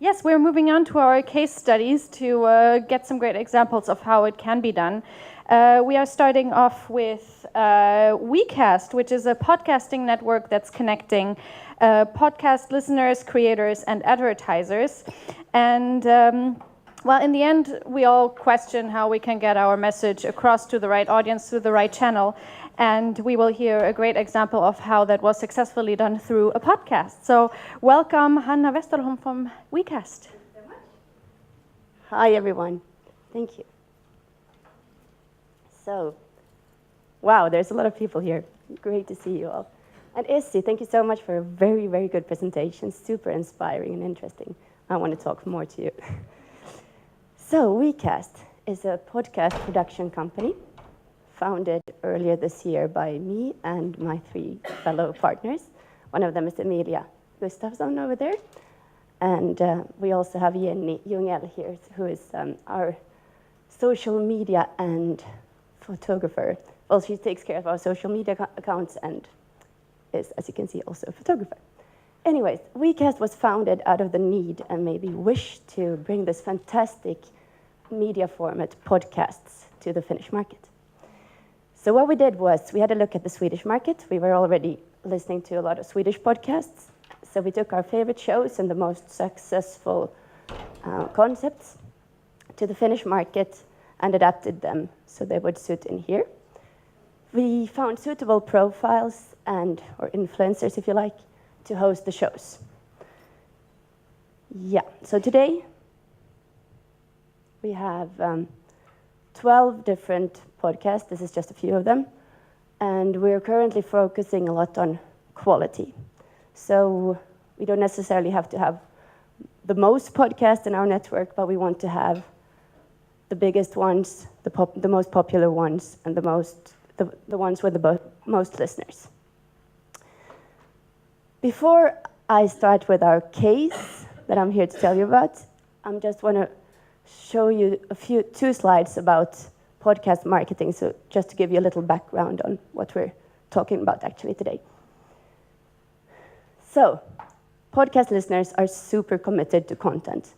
Yes, we're moving on to our case studies to get some great examples of how it can be done. We are starting off with Wecast, which is a podcasting network that's connecting podcast listeners, creators, and advertisers. And well, in the end, we all question how we can get our message across to the right audience through the right channel. And we will hear a great example of how that was successfully done through a podcast. So welcome, Hanna Westerholm from Wecast. Hi, everyone. Thank you. So, wow, there's a lot of people here. Great to see you all. And Essi, thank you so much for a very, very good presentation. Super inspiring and interesting. I want to talk more to you. So, Wecast is a podcast production company founded earlier this year by me and my 3 fellow partners. One of them is Emilia Gustafsson over there. And we also have Jenny Jungel here, who is our social media and photographer. Well, she takes care of our social media accounts and is, as you can see, also a photographer. Anyways, Wecast was founded out of the need and maybe wish to bring this fantastic media format, podcasts, to the Finnish market. So what we did was we had a look at the Swedish market. We were already listening to a lot of Swedish podcasts. So we took our favorite shows and the most successful concepts to the Finnish market and adapted them so they would suit in here. We found suitable profiles or influencers, if you like, to host the shows. Yeah, so today we have 12 different podcasts. This is just a few of them. And we're currently focusing a lot on quality. So we don't necessarily have to have the most podcasts in our network, but we want to have the biggest ones, the most popular ones, and the ones with the most listeners. Before I start with our case that I'm here to tell you about, I just want to show you 2 slides about podcast marketing, so just to give you a little background on what we're talking about actually today. So, podcast listeners are super committed to content.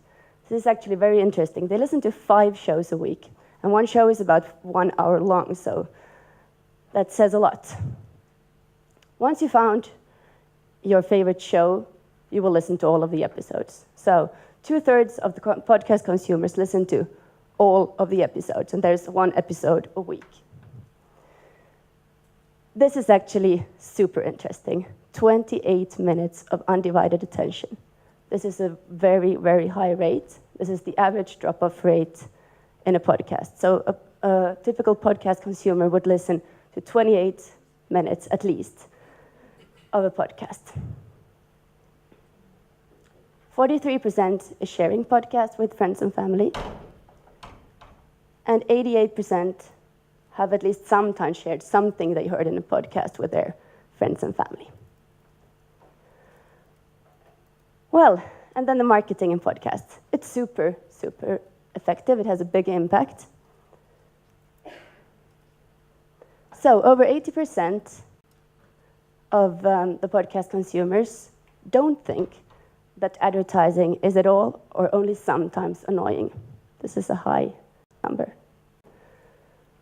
This is actually very interesting. They listen to 5 shows a week, and one show is about 1 hour long, so that says a lot. Once you found your favorite show, you will listen to all of the episodes. So 2/3 of the podcast consumers listen to all of the episodes, and there's 1 episode a week. This is actually super interesting. 28 minutes of undivided attention. This is a very, very high rate. This is the average drop-off rate in a podcast. So a typical podcast consumer would listen to 28 minutes at least of a podcast. 43% is sharing podcasts with friends and family. And 88% have at least sometimes shared something they heard in a podcast with their friends and family. Well, and then the marketing in podcasts. It's super, super effective. It has a big impact. So over 80% of the podcast consumers don't think that advertising is at all or only sometimes annoying. This is a high number.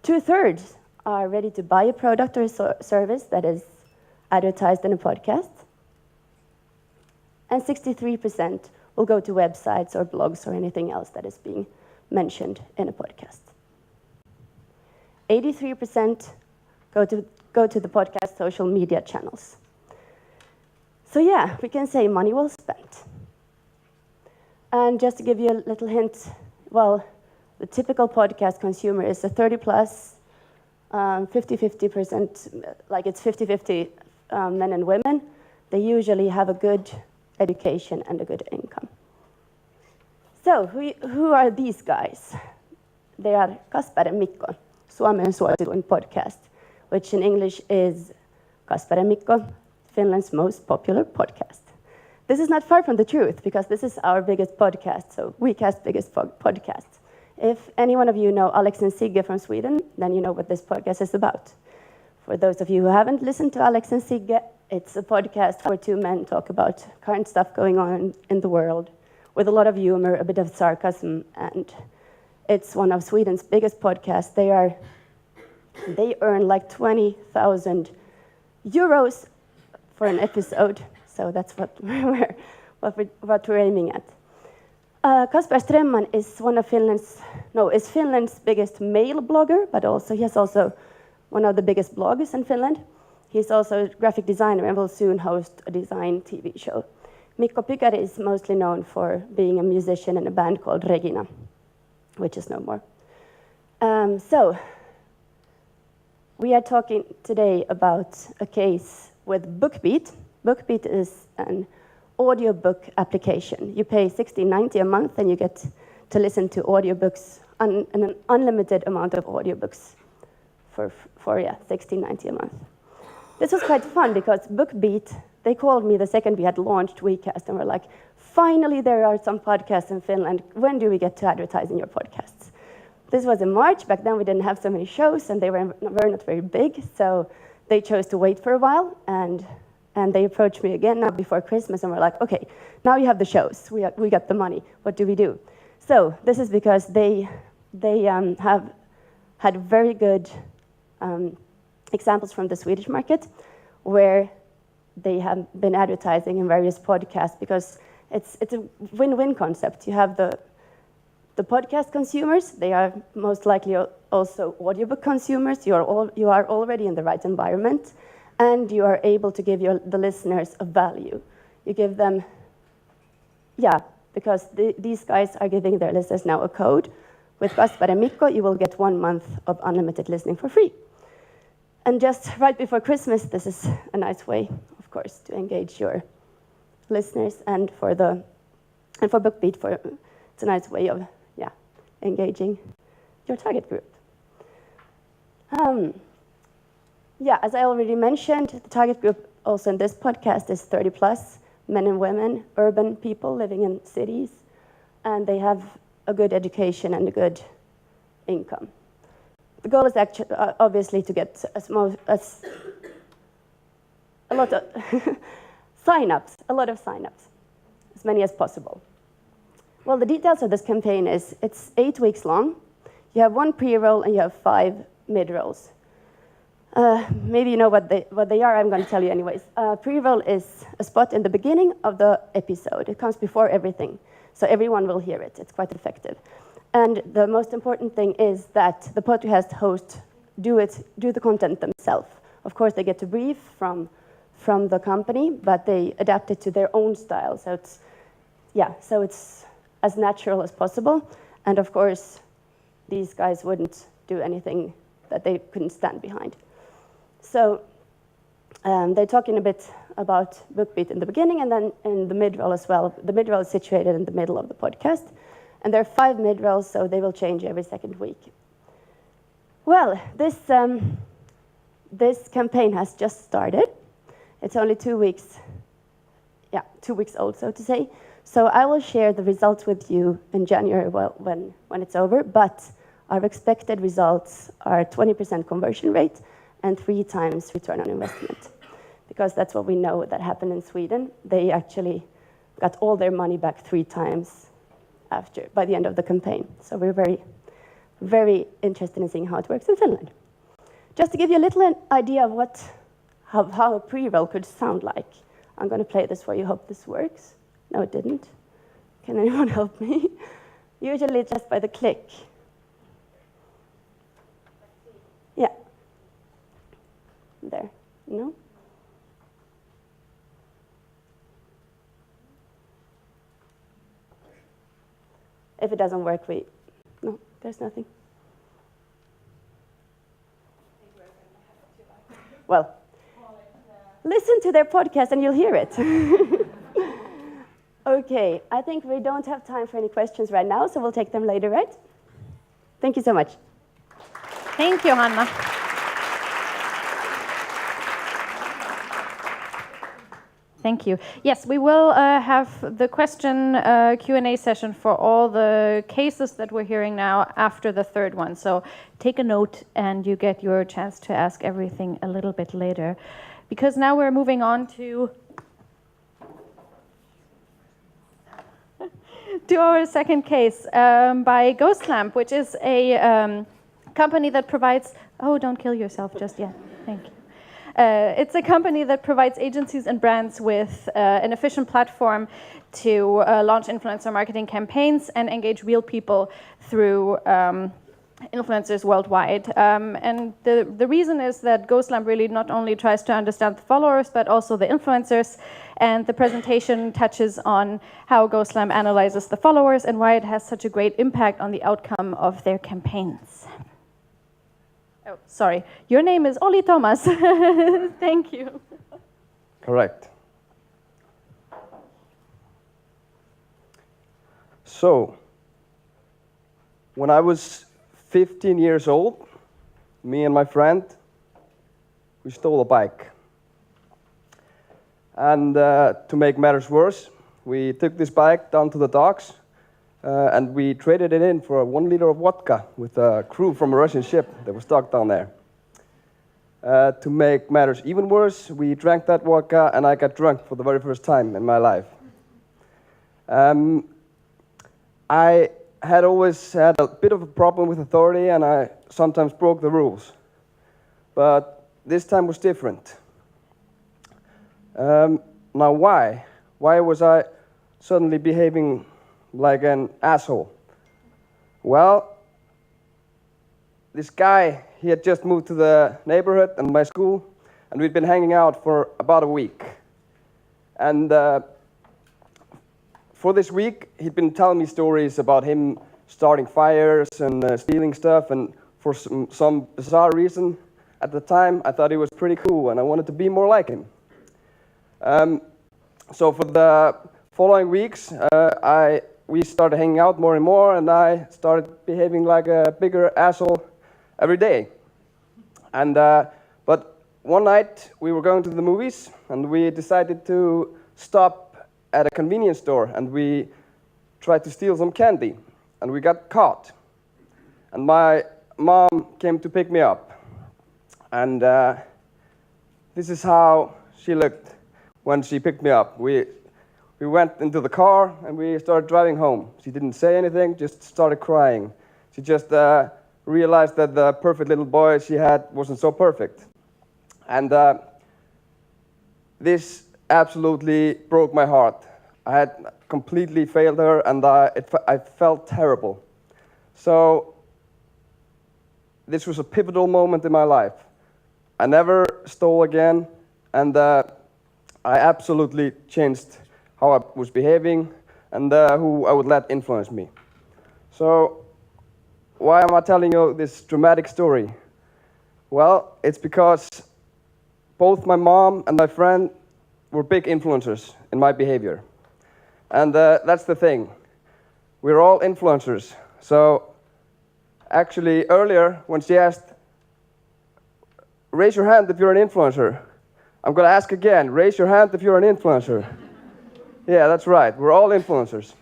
2/3 are ready to buy a product or service that is advertised in a podcast. And 63% will go to websites or blogs or anything else that is being mentioned in a podcast. 83% go to the podcast social media channels. So yeah, we can say money well spent. And just to give you a little hint, well, the typical podcast consumer is a 30 plus, 50-50%, like it's 50-50 men and women. They usually have a good education and a good income. So who are these guys? They are Kasper and Mikko, Suomen suosituin podcast, which in English is Kasper and Mikko, Finland's most popular podcast. This is not far from the truth, because this is our biggest podcast, so Wecast's biggest podcast. If any one of you know Alex and Sigge from Sweden, then you know what this podcast is about. For those of you who haven't listened to Alex and Sigge, it's a podcast where two men talk about current stuff going on in the world, with a lot of humor, a bit of sarcasm, and it's one of Sweden's biggest podcasts. They earn like 20,000 euros for an episode, so that's what we're aiming at. Kasper Strömman is Finland's biggest male blogger, but also he has also one of the biggest blogs in Finland. He's also a graphic designer and will soon host a design TV show. Mikko Pykäri is mostly known for being a musician in a band called Regina, which is no more. So we are talking today about a case with BookBeat. BookBeat is an audiobook application. You pay $16.90 a month and you get to listen to audiobooks, an unlimited amount of audiobooks for $16.90 a month. This was quite fun because BookBeat, they called me the second we had launched Wecast and were like, finally there are some podcasts in Finland. When do we get to advertise in your podcasts? This was in March. Back then we didn't have so many shows and they were not very big. So they chose to wait for a while and they approached me again now before Christmas and were like, okay, now you have the shows. We got the money. What do we do? So this is because they have had very good examples from the Swedish market where they have been advertising in various podcasts because it's a win-win concept. You have the podcast consumers, they are most likely also audiobook consumers. You are already in the right environment, and you are able to give the listeners a value. You give them, because these guys are giving their listeners now a code. With Kasper and Mikko, you will get 1 month of unlimited listening for free. And just right before Christmas, this is a nice way, of course, to engage your listeners, and for BookBeat, it's a nice way of engaging your target group. As I already mentioned, the target group also in this podcast is 30 plus, men and women, urban people living in cities, and they have a good education and a good income. The goal is actually obviously to get a lot of sign-ups, as many as possible. Well, the details of this campaign is it's 8 weeks long. You have 1 pre-roll and you have 5 mid-rolls. Maybe you know what they are. I'm going to tell you anyways. Pre-roll is a spot in the beginning of the episode. It comes before everything, so everyone will hear it. It's quite effective. And the most important thing is that the podcast hosts do the content themselves. Of course, they get a brief from the company, but they adapt it to their own style. So yeah, so it's as natural as possible. And of course, these guys wouldn't do anything that they couldn't stand behind. So they're talking a bit about BookBeat in the beginning and then in the mid-roll as well. The mid-roll is situated in the middle of the podcast. And there are 5 mid-rolls, so they will change every second week. Well, this campaign has just started. It's only 2 weeks, 2 weeks old, so to say. So I will share the results with you in January when it's over, but our expected results are 20% conversion rate and 3 times return on investment. Because that's what we know that happened in Sweden. They actually got all their money back 3 times by the end of the campaign. So we're very, very interested in seeing how it works in Finland. Just to give you a little idea of how a pre-roll could sound like, I'm going to play this for you. Hope this works. No, it didn't. Can anyone help me? Usually just by the click. Yeah. There. No? If it doesn't work, no, there's nothing. Well, listen to their podcast and you'll hear it. Okay, I think we don't have time for any questions right now, so we'll take them later, right? Thank you so much. Thank you, Hanna. Thank you. Yes, we will have the question Q&A session for all the cases that we're hearing now after the third one. So take a note and you get your chance to ask everything a little bit later. Because now we're moving on to our second case by Ghostlamp, which is a company that provides... Oh, don't kill yourself just yet. Thank you. It's a company that provides agencies and brands with an efficient platform to launch influencer marketing campaigns and engage real people through influencers worldwide. And the reason is that Ghostlamp really not only tries to understand the followers, but also the influencers. And the presentation touches on how Ghostlamp analyzes the followers and why it has such a great impact on the outcome of their campaigns. Oh, sorry. Your name is Óli Tómas. Thank you. Correct. So, when I was 15 years old, me and my friend, we stole a bike. And to make matters worse, we took this bike down to the docks and we traded it in for 1 liter of vodka with a crew from a Russian ship that was docked down there. To make matters even worse, we drank that vodka and I got drunk for the very first time in my life. I had always had a bit of a problem with authority and I sometimes broke the rules. But this time was different. Now why? Why was I suddenly behaving like an asshole? Well, this guy, he had just moved to the neighborhood and my school, and we'd been hanging out for about a week. And for this week, he'd been telling me stories about him starting fires and stealing stuff, and for some bizarre reason, at the time, I thought he was pretty cool, and I wanted to be more like him. So for the following weeks, we started hanging out more and more, and I started behaving like a bigger asshole every day. And but one night we were going to the movies, and we decided to stop at a convenience store, and we tried to steal some candy, and we got caught. And my mom came to pick me up, and this is how she looked when she picked me up. We went into the car and we started driving home. She didn't say anything, just started crying. She just realized that the perfect little boy she had wasn't so perfect. And this absolutely broke my heart. I had completely failed her and I felt terrible. So this was a pivotal moment in my life. I never stole again, and I absolutely changed how I was behaving, and who I would let influence me. So why am I telling you this dramatic story? Well, it's because both my mom and my friend were big influencers in my behavior. And that's the thing. We're all influencers. So actually earlier when she asked, raise your hand if you're an influencer, I'm going to ask again, raise your hand if you're an influencer. Yeah, that's right. We're all influencers.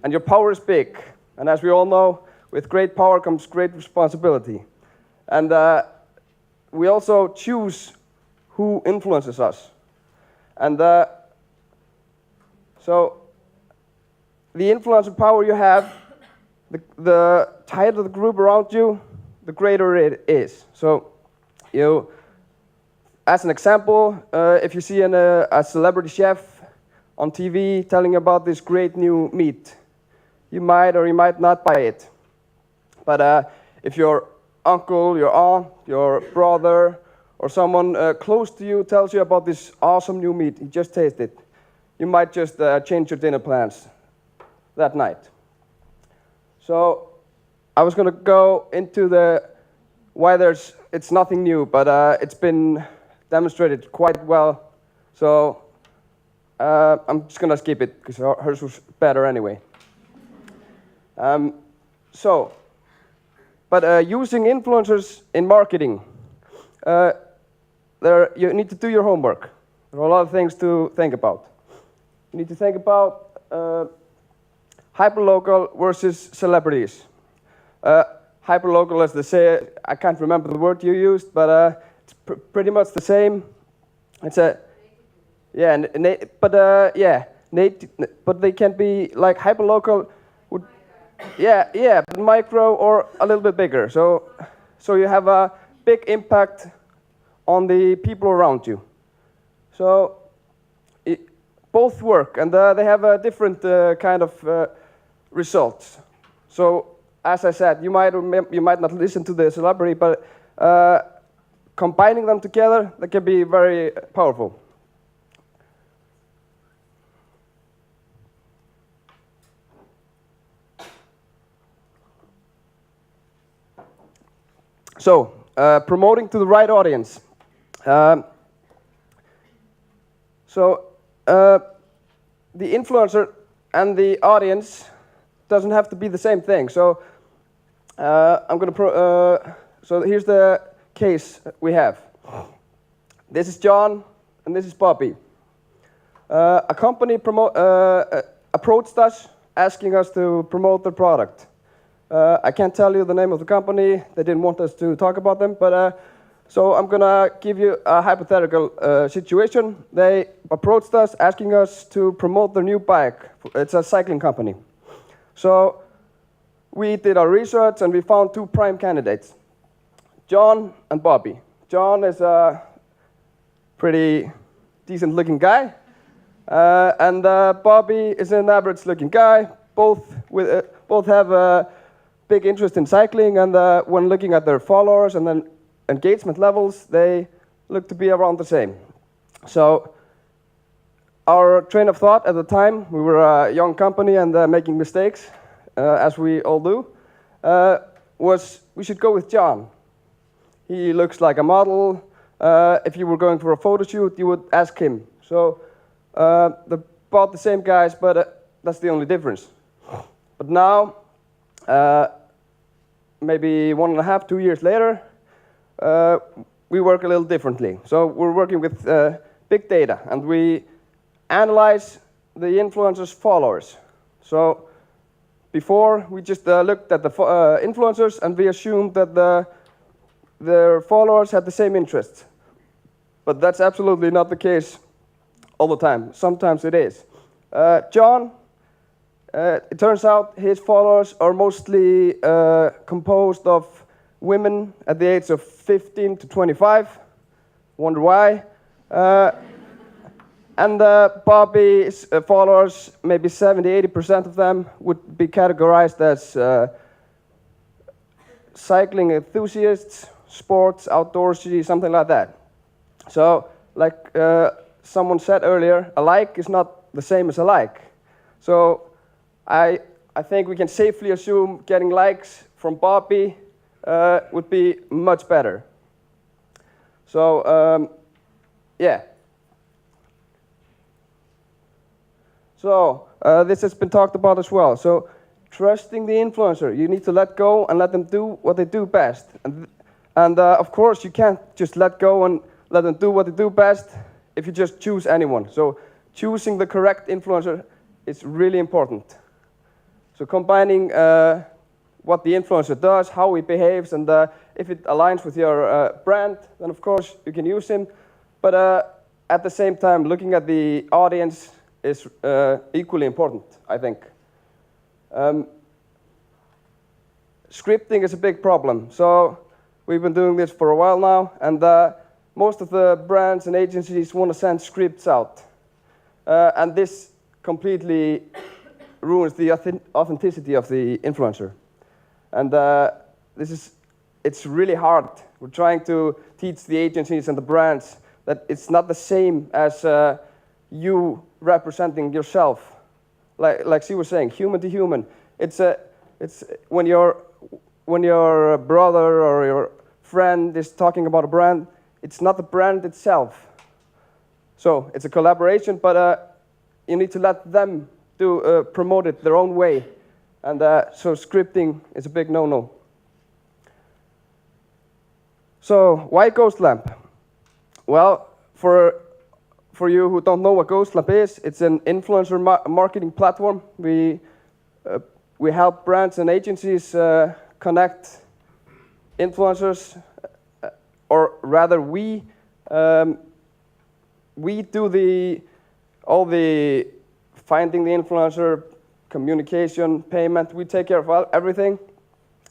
And your power is big. And as we all know, with great power comes great responsibility. And we also choose who influences us. And so the influence and power you have, the tighter the group around you, the greater it is. So you, as an example, if you see a celebrity chef on TV telling about this great new meat, you might or you might not buy it. But if your uncle, your aunt, your brother, or someone close to you tells you about this awesome new meat you just tasted, you might just change your dinner plans that night. So I was going to go into the why it's nothing new, but it's been demonstrated quite well. So I'm just going to skip it because hers was better anyway. Using influencers in marketing, you need to do your homework. There are a lot of things to think about. You need to think about hyperlocal versus celebrities. Hyperlocal, as they say, I can't remember the word you used, but it's pretty much the same. It's a but they can be like hyperlocal. But micro or a little bit bigger. So you have a big impact on the people around you. So both work, and they have a different kind of results. So as I said, you might not listen to the celebrity, but combining them together, that can be very powerful. So, promoting to the right audience. The influencer and the audience doesn't have to be the same thing. So, so here's the case we have. This is John, and this is Bobby. A company approached us, asking us to promote their product. I can't tell you the name of the company. They didn't want us to talk about them, but so I'm gonna give you a hypothetical situation. They approached us asking us to promote their new bike. It's a cycling company. So we did our research and we found two prime candidates, John and Bobby. John is a pretty decent looking guy, and Bobby is an average looking guy. Both have a big interest in cycling, and when looking at their followers and then engagement levels, they look to be around the same. So our train of thought at the time, we were a young company and making mistakes, as we all do, was we should go with John. He looks like a model. If you were going for a photo shoot, you would ask him. So they're about the same guys, but that's the only difference. But now, maybe 1.5, 2 years later, we work a little differently. So we're working with big data, and we analyze the influencers' followers. So before, we just looked at the influencers, and we assumed that their followers had the same interests. But that's absolutely not the case all the time. Sometimes it is. John, it turns out his followers are mostly composed of women at the age of 15 to 25. Wonder why. And Bobby's followers, maybe 70–80% of them, would be categorized as cycling enthusiasts, sports, outdoorsy, something like that. So, like someone said earlier, a like is not the same as a like. So I think we can safely assume getting likes from Bobby would be much better. So yeah. So this has been talked about as well. So trusting the influencer, you need to let go and let them do what they do best. And of course, you can't just let go and let them do what they do best if you just choose anyone. So choosing the correct influencer is really important. So combining what the influencer does, how he behaves, and if it aligns with your brand, then of course you can use him. But at the same time, looking at the audience is equally important, I think. Scripting is a big problem. So we've been doing this for a while now, and most of the brands and agencies want to send scripts out. And this completely ruins the authenticity of the influencer. And it's really hard. We're trying to teach the agencies and the brands that it's not the same as you representing yourself. Like she was saying, human to human. It's when your brother or your friend is talking about a brand, it's not the brand itself. So it's a collaboration, but you need to let them promote it their own way. And so scripting is a big no-no. So why Ghostlamp? Well, for you who don't know what Ghostlamp is, it's an influencer marketing platform. We help brands and agencies connect influencers, or rather we do all the finding the influencer, communication, payment. We take care of everything.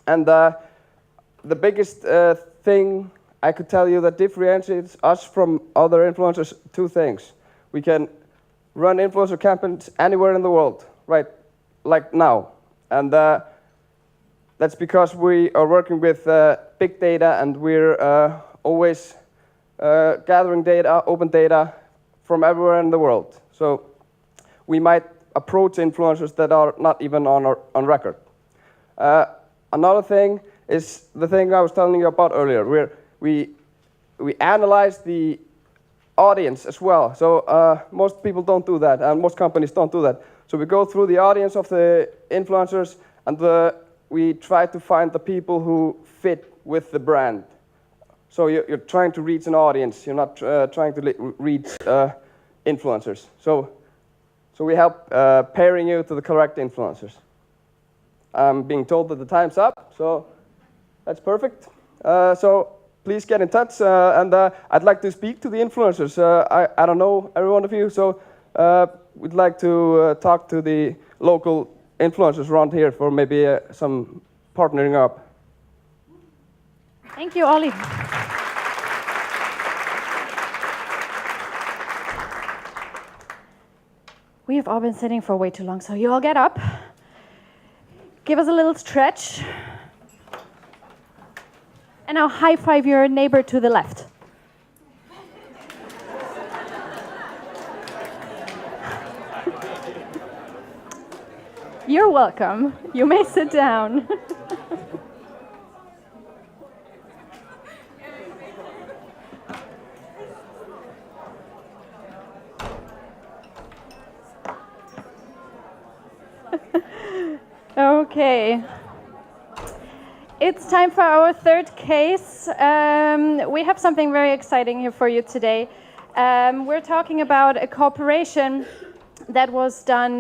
And the biggest thing I could tell you that differentiates us from other influencers, two things. We can run influencer campaigns anywhere in the world, right, like now. And that's because we are working with big data, and we're always gathering data, open data from everywhere in the world. So we might approach influencers that are not even on record. Another thing is the thing I was telling you about earlier. We analyze the audience as well. So most people don't do that, and most companies don't do that. So we go through the audience of the influencers, and we try to find the people who fit with the brand. So you're trying to reach an audience. You're not trying to reach influencers. So we help pairing you to the correct influencers. I'm being told that the time's up, so that's perfect. So please get in touch, and I'd like to speak to the influencers. I don't know every one of you, so we'd like to talk to the local influencers around here for maybe some partnering up. Thank you, Óli. We have all been sitting for way too long, so you all get up. Give us a little stretch. And now high five your neighbor to the left. You're welcome. You may sit down. Okay. It's time for our third case. We have something very exciting here for you today. We're talking about a cooperation that was done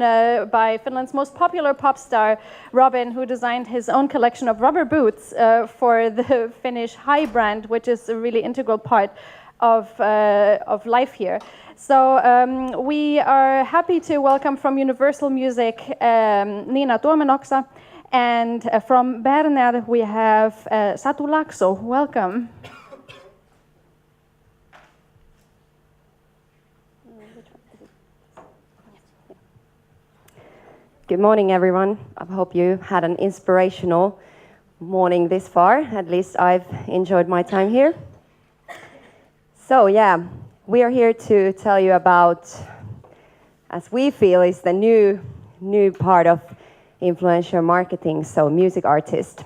by Finland's most popular pop star, Robin, who designed his own collection of rubber boots for the Finnish High brand, which is a really integral part of life here. So we are happy to welcome from Universal Music Nina Tuomenoksa, and from Berner we have Satu Laakso. Welcome. Good morning, everyone. I hope you had an inspirational morning this far. At least I've enjoyed my time here. So yeah, we are here to tell you about, as we feel, is the new new part of influencer marketing, so music artist.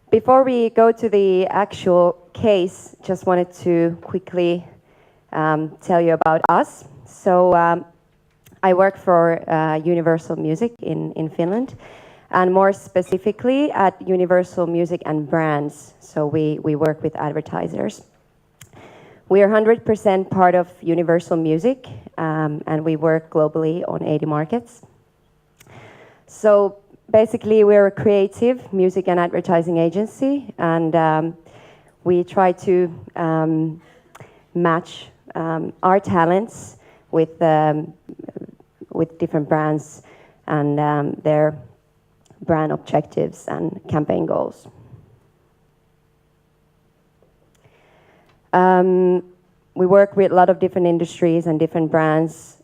Before we go to the actual case, just wanted to quickly tell you about us. So I work for Universal Music in Finland, and more specifically at Universal Music and Brands. So we work with advertisers. We are 100% part of Universal Music, and we work globally on 80 markets. So basically, we're a creative music and advertising agency, and we try to match our talents with different brands and their brand objectives and campaign goals. We work with a lot of different industries and different brands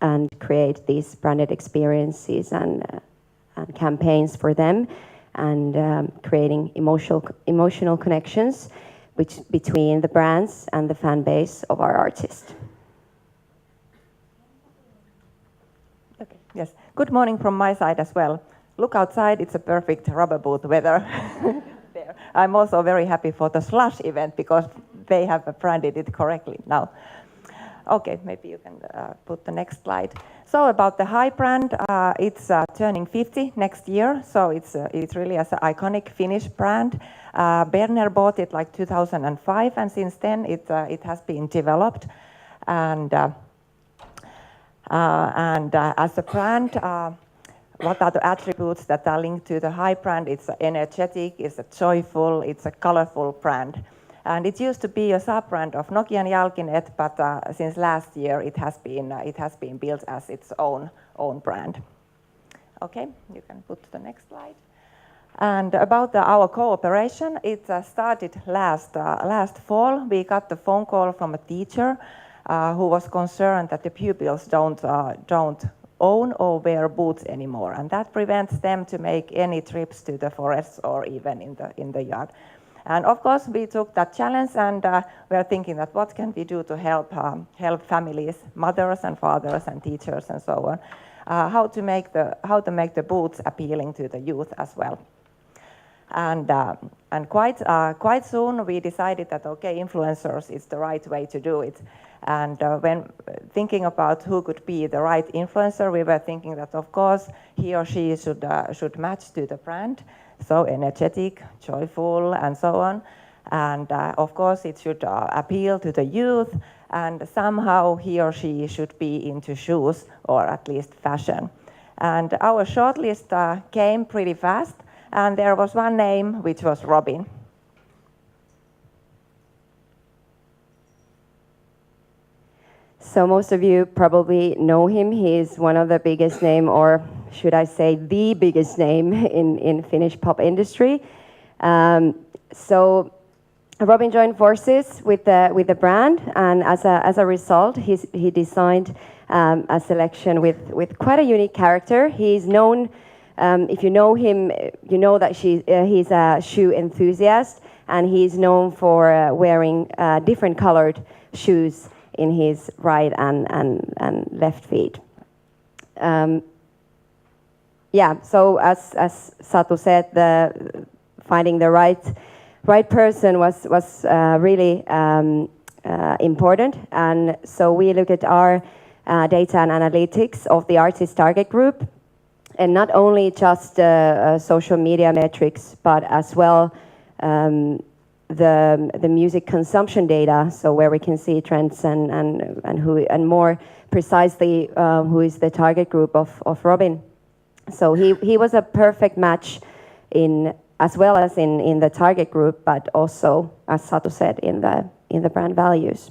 and create these branded experiences and campaigns for them, and creating emotional connections between the brands and the fan base of our artists. Okay. Yes. Good morning from my side as well. Look outside, it's a perfect rubber boot weather. There. I'm also very happy for the slush event because they have branded it correctly now. Okay, maybe you can put the next slide. So about the Hi brand, it's turning 50 next year, so it's really an iconic Finnish brand. Berner bought it like 2005, and since then it has been developed. And as a brand, what are the attributes that are linked to the Hi brand? It's energetic, it's a joyful, it's a colorful brand. And it used to be a sub-brand of Nokian Jalkinet, but since last year it has been built as its own brand. Okay, you can put the next slide. And about our cooperation, it started last fall. We got the phone call from a teacher who was concerned that the pupils don't own or wear boots anymore, and that prevents them to make any trips to the forests or even in the yard. And of course, we took that challenge, and we are thinking that what can we do to help families, mothers and fathers and teachers and so on, how to make the boots appealing to the youth as well. And quite soon we decided that okay, influencers is the right way to do it. And when thinking about who could be the right influencer, we were thinking that of course he or she should match to the brand. So energetic, joyful, and so on. And of course, it should appeal to the youth, and somehow he or she should be into shoes, or at least fashion. And our shortlist came pretty fast, and there was one name, which was Robin. So most of you probably know him. He's one of the biggest name, or should I say the biggest name in Finnish pop industry. So Robin joined forces with the brand, and as a result, he designed a selection with quite a unique character. He's known, if you know him, you know that he's a shoe enthusiast, and he's known for wearing different colored shoes in his right and left feet. Yeah, so as Satu said, finding the right person was really important, and so we look at our data and analytics of the artist target group, and not only just social media metrics, but as well the music consumption data, so where we can see trends and more precisely who is the target group of Robin. So he was a perfect match as well as in the target group, but also, as Satu said, in the brand values.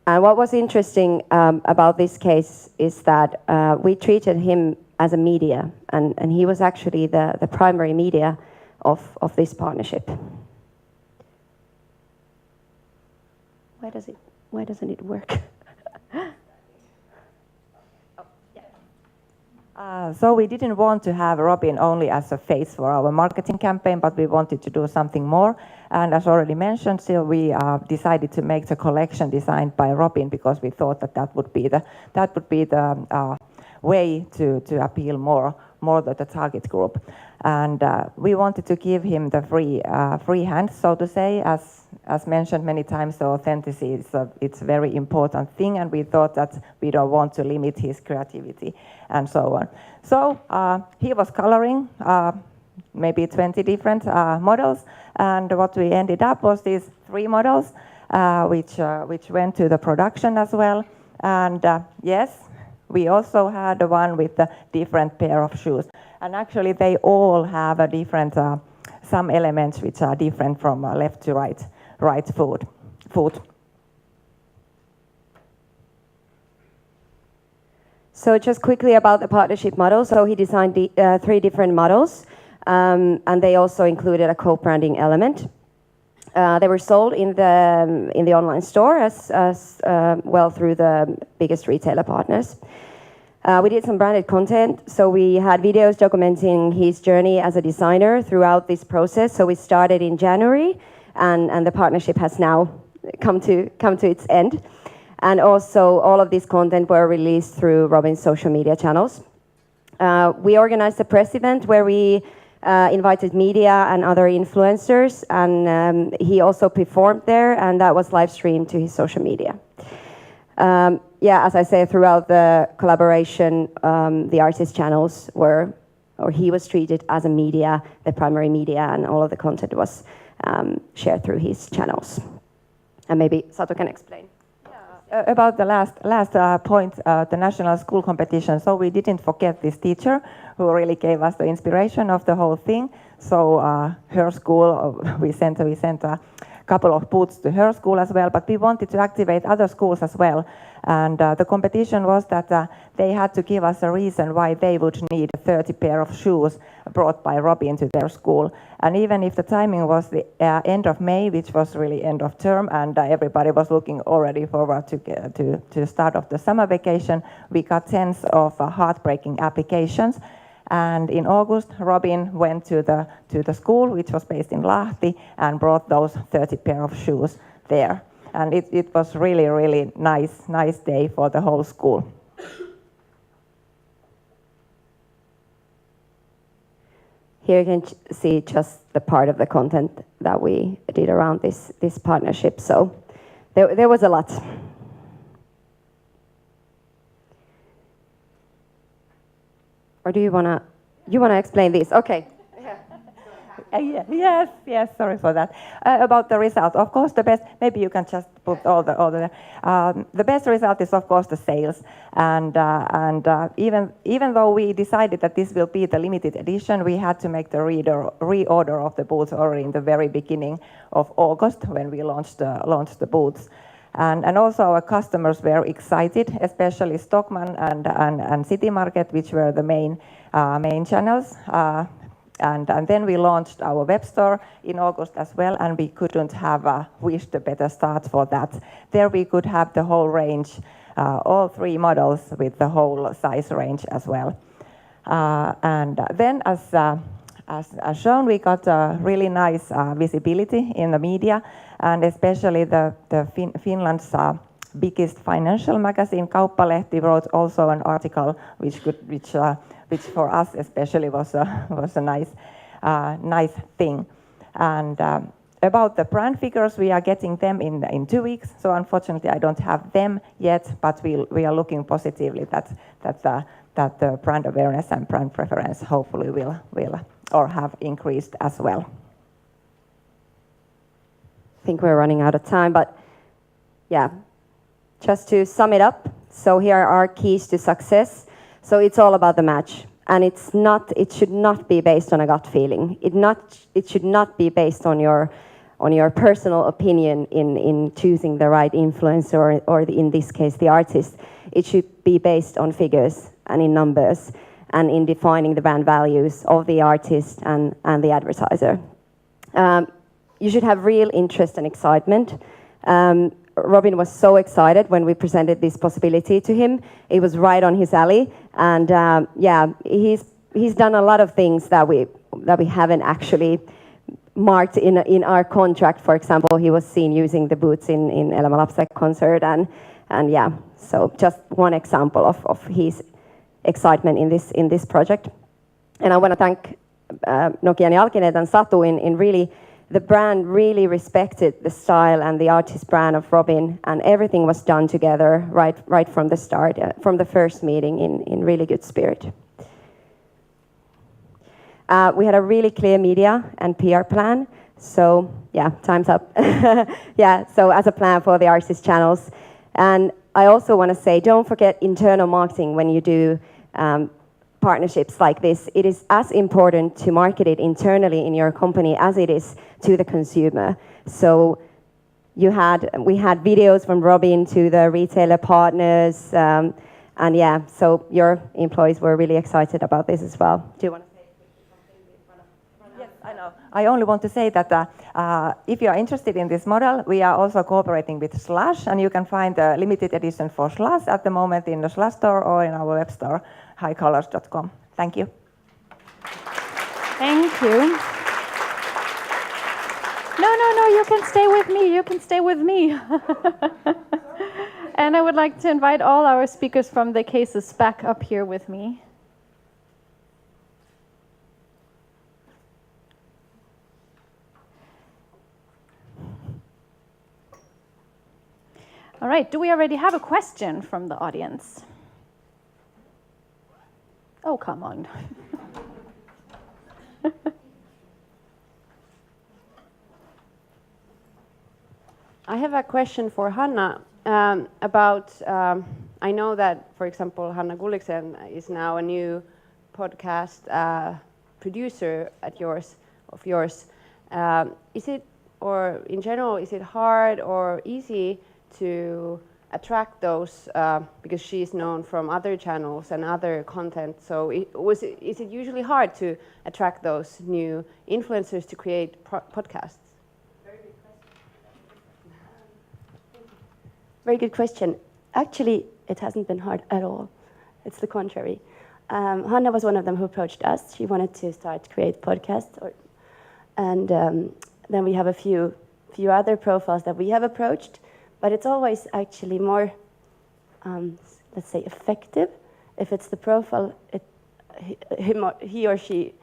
And what was interesting about this case is that we treated him as a media, and he was actually the primary media of this partnership. Why doesn't it work? So we didn't want to have Robin only as a face for our marketing campaign, but we wanted to do something more. And as already mentioned, so we decided to make the collection designed by Robin because we thought that that would be the way to appeal more to the target group. And we wanted to give him the free hand, so to say, as mentioned many times, so authenticity it's a very important thing, and we thought that we don't want to limit his creativity and so on. So he was coloring maybe 20 different models, and what we ended up was these 3 models, which went to the production as well. And yes, we also had the one with a different pair of shoes. And actually they all have a different, some elements which are different from left to right foot. So just quickly about the partnership model. So he designed 3 different models, and they also included a co-branding element. They were sold in the online store as well through the biggest retailer partners. We did some branded content, so we had videos documenting his journey as a designer throughout this process. So we started in January, and the partnership has now come to its end. And also, all of this content were released through Robin's social media channels. We organized a press event where we invited media and other influencers, and he also performed there, and that was live streamed to his social media. Yeah, as I say, throughout the collaboration, the artist channels were, or he was treated as a media, the primary media, and all of the content was shared through his channels. And maybe Satu can explain. About the last point, the national school competition. So we didn't forget this teacher who really gave us the inspiration of the whole thing. So her school, we sent a couple of booths to her school as well, but we wanted to activate other schools as well. And the competition was that they had to give us a reason why they would need 30 pair of shoes brought by Robin to their school. And even if the timing was the end of May, which was really end of term, and everybody was looking already forward to start of the summer vacation, we got tens of heartbreaking applications. And in August, Robin went to the school, which was based in Lahti, and brought those 30 pair of shoes there. And it was really, really nice day for the whole school. Here you can see just the part of the content that we did around this partnership. So there was a lot. Or do you wanna explain this? Okay. Yes, sorry for that. About the result, of course, the best, maybe you can just put all the best result is, of course, the sales. And even though we decided that this will be the limited edition, we had to make the reorder of the booths already in the very beginning of August when we launched the booths. And also our customers were excited, especially Stockmann and City Market, which were the main channels. And then we launched our web store in August as well, and we couldn't have wished a better start for that. There we could have the whole range, all 3 models with the whole size range as well. And then as shown, we got really nice visibility in the media, and especially the Finland's biggest financial magazine, Kauppalehti, wrote also an article which for us especially was a nice thing. And about the brand figures, we are getting them in 2 weeks. So unfortunately, I don't have them yet, but we are looking positively that the brand awareness and brand preference hopefully will or have increased as well. I think we're running out of time, but yeah, just to sum it up. So here are our keys to success. So it's all about the match, and it should not be based on a gut feeling. It should not be based on your personal opinion in choosing the right influencer or in this case the artist. It should be based on figures and in numbers and in defining the brand values of the artist and the advertiser. You should have real interest and excitement. Robin was so excited when we presented this possibility to him. It was right on his alley, and yeah, he's done a lot of things that we haven't actually marked in our contract. For example, he was seen using the boots in Elämä Lapselle concert, and yeah, so just one example of his excitement in this project. And I want to thank Nokian Jalkineet and Satu in really, the brand really respected the style and the artist brand of Robin, and everything was done together right from the start, from the first meeting in really good spirit. We had a really clear media and PR plan. So yeah, time's up. Yeah, so as a plan for the artist channels. And I also want to say, don't forget internal marketing when you do partnerships like this. It is as important to market it internally in your company as it is to the consumer. So we had videos from Robin to the retailer partners. And yeah, so your employees were really excited about this as well. Do you want to? Yes, I know. I only want to say that if you are interested in this model, we are also cooperating with Slash, and you can find the limited edition for Slash at the moment in the Slash store or in our web store, highcolors.com. Thank you. Thank you. No, you can stay with me. You can stay with me. And I would like to invite all our speakers from the cases back up here with me. All right, do we already have a question from the audience? Oh, come on. I have a question for Hanna about, I know that, for example, Hanna Gulliksen is now a new podcast producer of yours. Is it, or in general, is it hard or easy to attract those, because she's known from other channels and other content, so is it usually hard to attract those new influencers to create podcasts? Very good question. Actually, it hasn't been hard at all. It's the contrary. Hanna was one of them who approached us. She wanted to start create podcasts, and then we have a few other profiles that we have approached. But it's always actually more, let's say, effective if it's the profile, he or she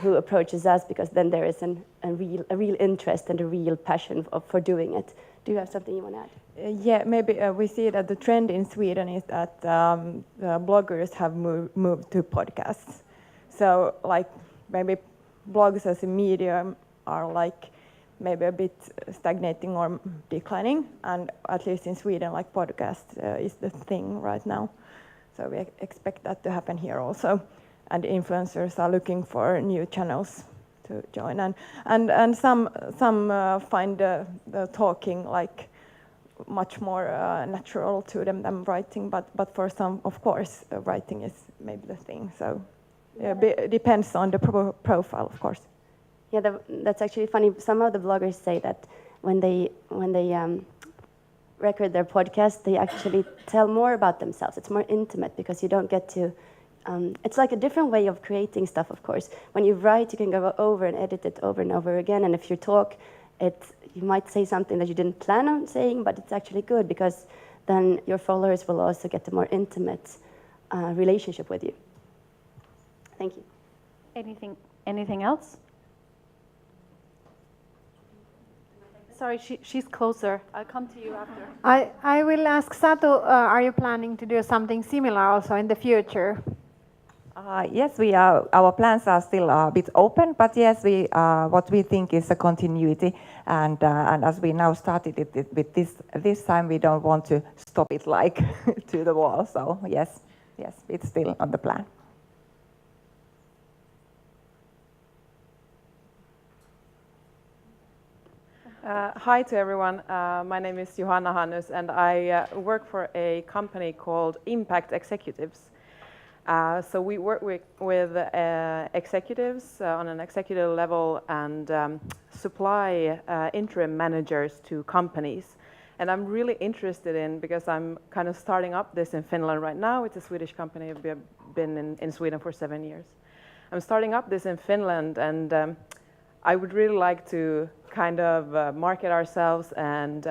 who approaches us, because then there is a real interest and a real passion for doing it. Do you have something you want to add? Yeah, maybe we see that the trend in Sweden is that bloggers have moved to podcasts. So, like, maybe blogs as a medium are like maybe a bit stagnating or declining, and at least in Sweden, like, podcast is the thing right now. So we expect that to happen here also, and influencers are looking for new channels to join, and some find the talking like much more natural to them than writing, but for some, of course, writing is maybe the thing. So it depends on the profile, of course. Yeah, that's actually funny. Some of the bloggers say that when they record their podcast, they actually tell more about themselves. It's more intimate because you don't get to. It's like a different way of creating stuff, of course. When you write, you can go over and edit it over and over again. And if you talk, you might say something that you didn't plan on saying, but it's actually good because then your followers will also get a more intimate relationship with you. Thank you. Anything else? Sorry, she's closer. I'll come to you after. I will ask Satu, are you planning to do something similar also in the future? Yes, we are. Our plans are still a bit open, but yes, what we think is a continuity, and as we now started it with this time, we don't want to stop it like to the wall. So yes, it's still on the plan. Hi to everyone. My name is Johanna Hannus, and I work for a company called Impact Executives. So we work with executives on an executive level and supply interim managers to companies. And I'm really interested in, because I'm kind of starting up this in Finland right now. It's a Swedish company. I've been in Sweden for 7 years. I'm starting up this in Finland, and I would really like to kind of market ourselves and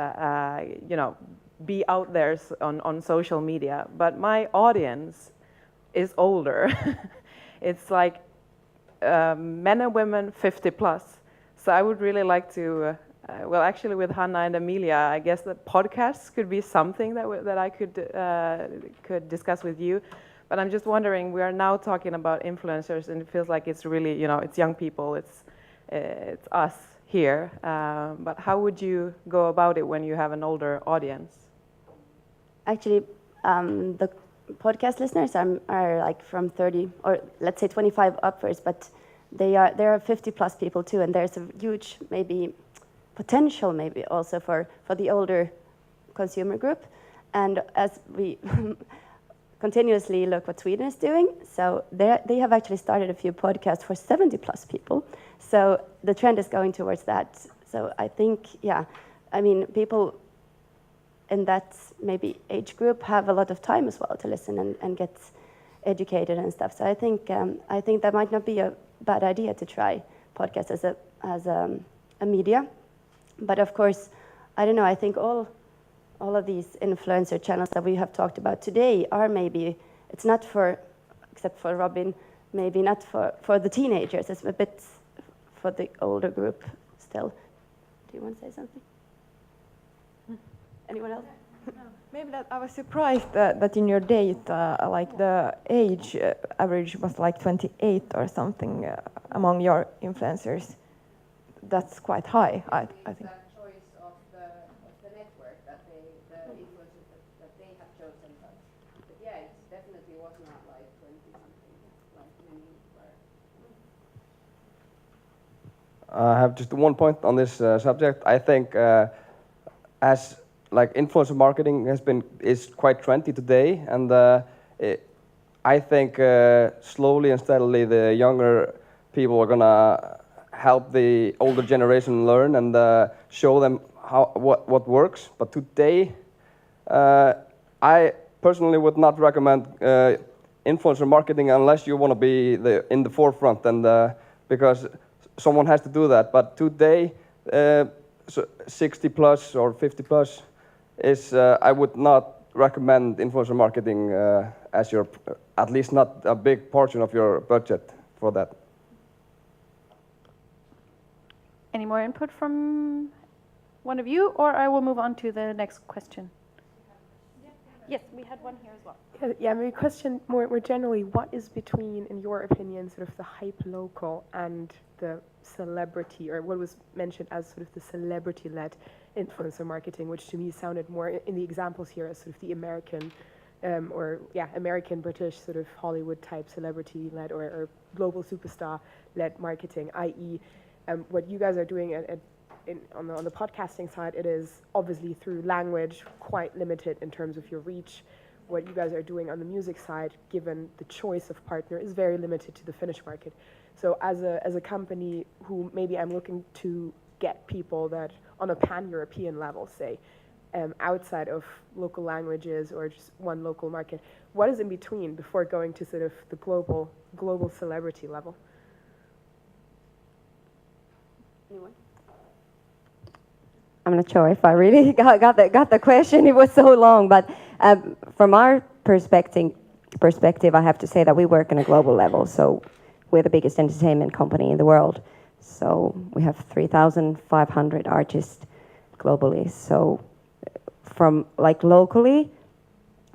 be out there on social media. But my audience is older. It's like men and women 50 plus. So I would really like to, well, actually with Hanna and Emilia, I guess that podcasts could be something that I could discuss with you. But I'm just wondering, we are now talking about influencers, and it feels like it's really, it's young people, it's us here. But how would you go about it when you have an older audience? Actually, the podcast listeners are like from 30 or let's say 25 upwards, but there are 50 plus people too, and there's a huge maybe potential maybe also for the older consumer group. And as we continuously look what Sweden is doing, so they have actually started a few podcasts for 70 plus people. So the trend is going towards that. So I think, people in that maybe age group have a lot of time as well to listen and get educated and stuff. So I think that might not be a bad idea to try podcast as a media. But of course, I don't know. I think all of these influencer channels that we have talked about today are maybe, it's not for, except for Robin, maybe not for the teenagers. It's a bit for the older group still. Do you want to say something? Anyone else? Maybe that I was surprised that in your data, like the age average was like 28 or something among your influencers. That's quite high, I think. That choice of the network that the influencers that they have chosen. But yeah, it definitely was not like 20 something like many were. I have just one point on this subject. I think as like influencer marketing is quite trendy today, and I think slowly and steadily the younger people are gonna help the older generation learn and show them what works. But today, I personally would not recommend influencer marketing unless you want to be in the forefront, and because someone has to do that. But today, 60 plus or 50 plus is I would not recommend influencer marketing as your, at least not a big portion of your budget for that. Any more input from one of you, or I will move on to the next question? Yes, we had one here as well. Yeah, my question more generally, what is between, in your opinion, sort of the hype local and the celebrity, or what was mentioned as sort of the celebrity-led influencer marketing, which to me sounded more in the examples here as sort of the American, American, British sort of Hollywood type celebrity-led or global superstar-led marketing, i.e. What you guys are doing on the podcasting side, it is obviously through language quite limited in terms of your reach. What you guys are doing on the music side, given the choice of partner, is very limited to the Finnish market. So as a company who maybe I'm looking to get people that on a pan-European level, say, outside of local languages or just one local market, what is in between before going to sort of the global celebrity level? Anyone? I'm not sure if I really got the question. It was so long, but from our perspective, I have to say that we work on a global level. So we're the biggest entertainment company in the world. So we have 3,500 artists globally. So from like locally,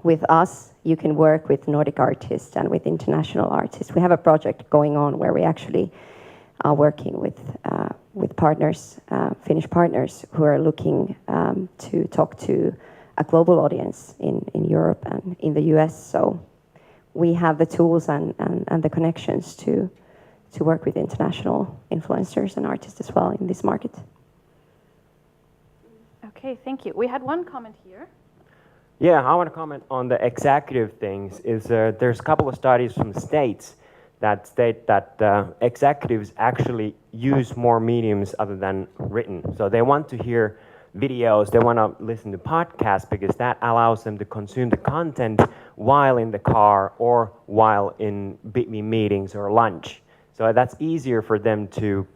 with us, you can work with Nordic artists and with international artists. We have a project going on where we actually are working with partners, Finnish partners, who are looking to talk to a global audience in Europe and in the US. So we have the tools and the connections to work with international influencers and artists as well in this market. Okay, thank you. We had one comment here. Yeah, I want to comment on the executive things. There's a couple of studies from the States that state that executives actually use more mediums other than written. So they want to hear videos. They want to listen to podcasts because that allows them to consume the content while in the car or while in between meetings or lunch. So that's easier for them to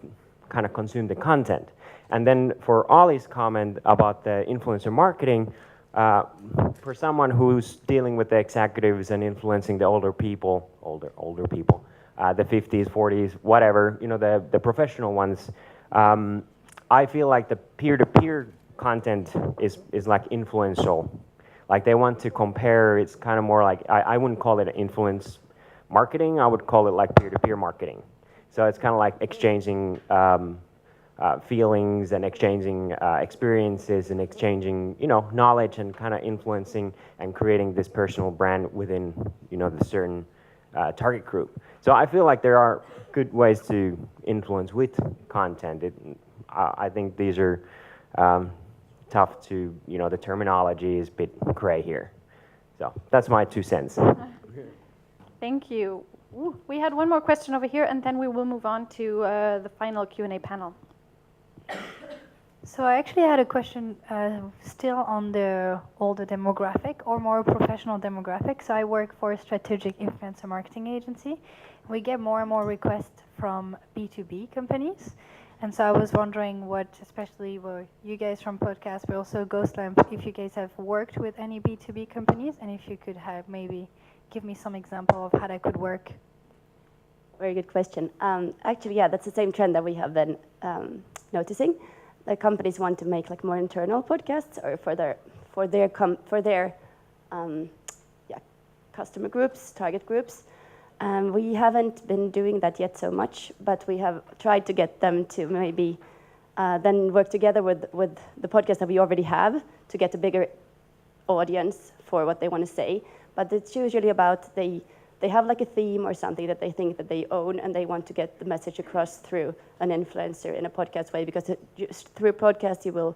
kind of consume the content. And then for Óli's comment about the influencer marketing, for someone who's dealing with the executives and influencing the older people, the 50s, 40s, whatever, you know, the professional ones, I feel like the peer-to-peer content is like influential. Like they want to compare, it's kind of more like, I wouldn't call it influence marketing, I would call it like peer-to-peer marketing. So it's kind of like exchanging feelings and exchanging experiences and exchanging, you know, knowledge and kind of influencing and creating this personal brand within, you know, the certain target group. So I feel like there are good ways to influence with content. I think these are tough to, you know, the terminology is a bit gray here. So that's my 2 cents. Thank you. Ooh, we had one more question over here, and then we will move on to the final Q&A panel. So I actually had a question still on the older demographic or more professional demographic. So I work for a strategic influencer marketing agency. We get more and more requests from B2B companies. And so I was wondering what, especially were you guys from Podcast, but also Ghostlamp, if you guys have worked with any B2B companies, and if you could have maybe give me some example of how that could work. Very good question. Actually, yeah, that's the same trend that we have been noticing. The companies want to make like more internal podcasts or for their customer groups, target groups. We haven't been doing that yet so much, but we have tried to get them to maybe then work together with the podcast that we already have to get a bigger audience for what they want to say. But it's usually about they have like a theme or something that they think that they own, and they want to get the message across through an influencer in a podcast way, because through podcast you will,